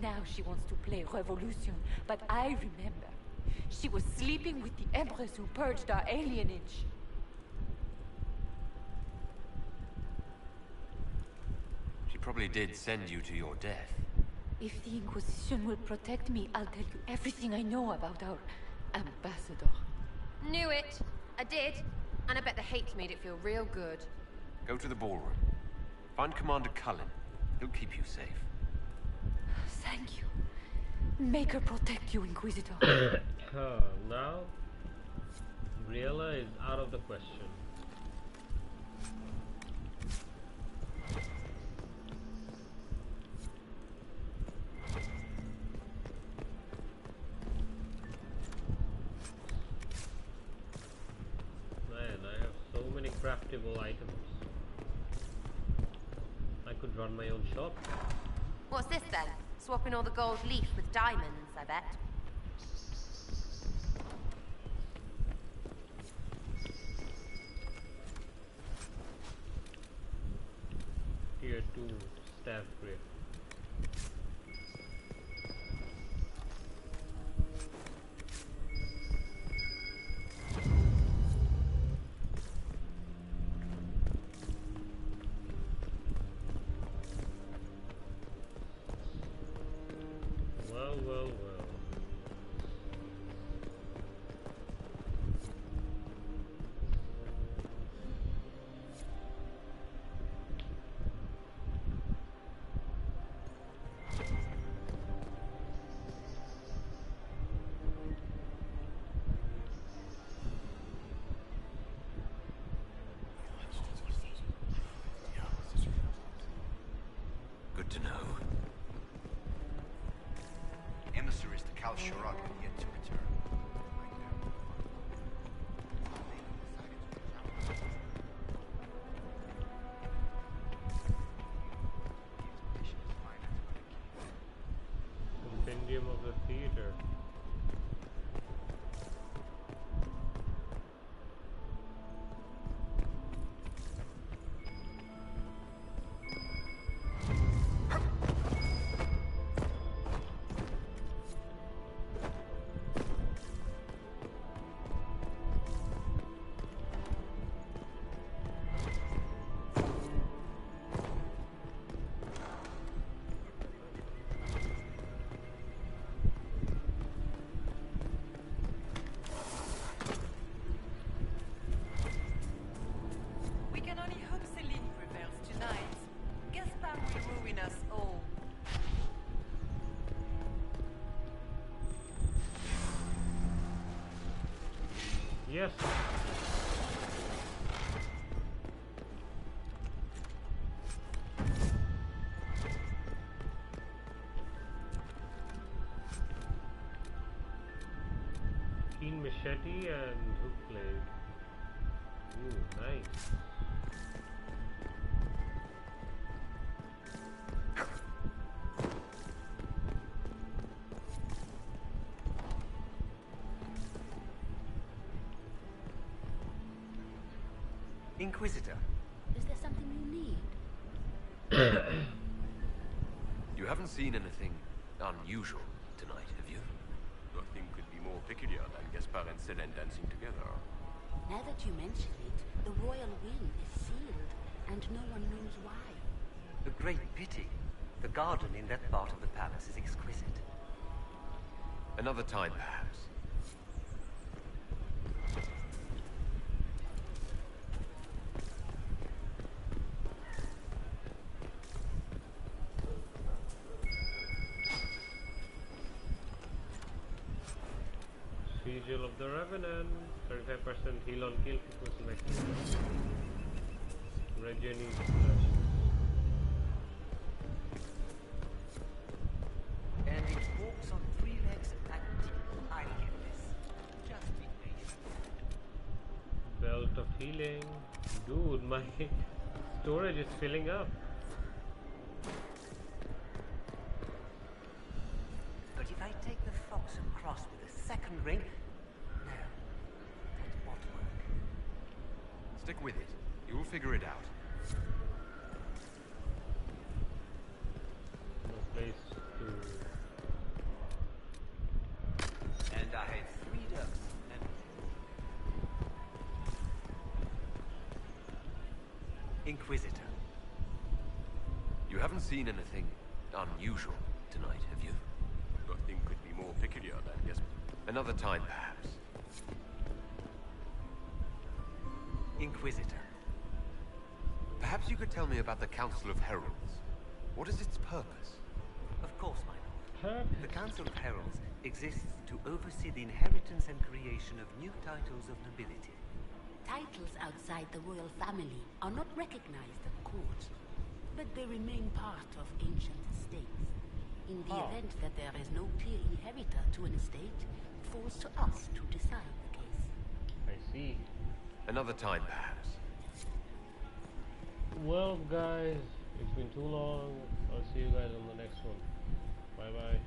Now she wants to play revolution, but I remember. She was sleeping with the Empress who purged our alienage. She probably did send you to your death. If the Inquisition will protect me, I'll tell you everything I know about our ambassador. Knew it. I did. And I bet the hate made it feel real good. Go to the ballroom. Find Commander Cullen. He'll keep you safe. Thank you. Make her protect you, Inquisitor. Now, Briala is out of the question. Man, I have so many craftable items. I could run my own shop. What's this then? Swapping all the gold leaf with diamonds, I bet. Tier 2 staff grip. Well. Good to know. Emissaries to Kal Shirak have yet to return. Compendium of the theater. We can only hope Celine prevails tonight. Gaspard will ruin us all. Yes. Stone machete and hook blade. Ooh, nice. Inquisitor. Is there something you need? You haven't seen anything unusual tonight, have you? Nothing could be more peculiar than Gaspard and Selene dancing together. Now that you mention it, the royal wing is sealed, and no one knows why. A great pity. The garden in that part of the palace is exquisite. Another time, perhaps. Sigil of the Revenant, 35% heal on kill equals maximum. Regening flash. And it walks on 3 legs and I get this. Just be patient. Belt of healing. Dude, my storage is filling up. But if I take the fox across with a second ring, no, that won't work. Stick with it. You'll figure it out. No place to... And I had 3 ducks and... Inquisitor. You haven't seen anything unusual tonight, have you? Nothing could be more peculiar than Gaspard. Another time, perhaps. Inquisitor. Perhaps you could tell me about the Council of Heralds. What is its purpose? Of course, my lord. The Council of Heralds exists to oversee the inheritance and creation of new titles of nobility. Titles outside the royal family are not recognized at court, but they remain part of ancient estates. In the event that there is no clear inheritor to an estate, it falls to us to decide the case. I see. Another time, perhaps. Well, guys, it's been too long. I'll see you guys on the next one. Bye bye.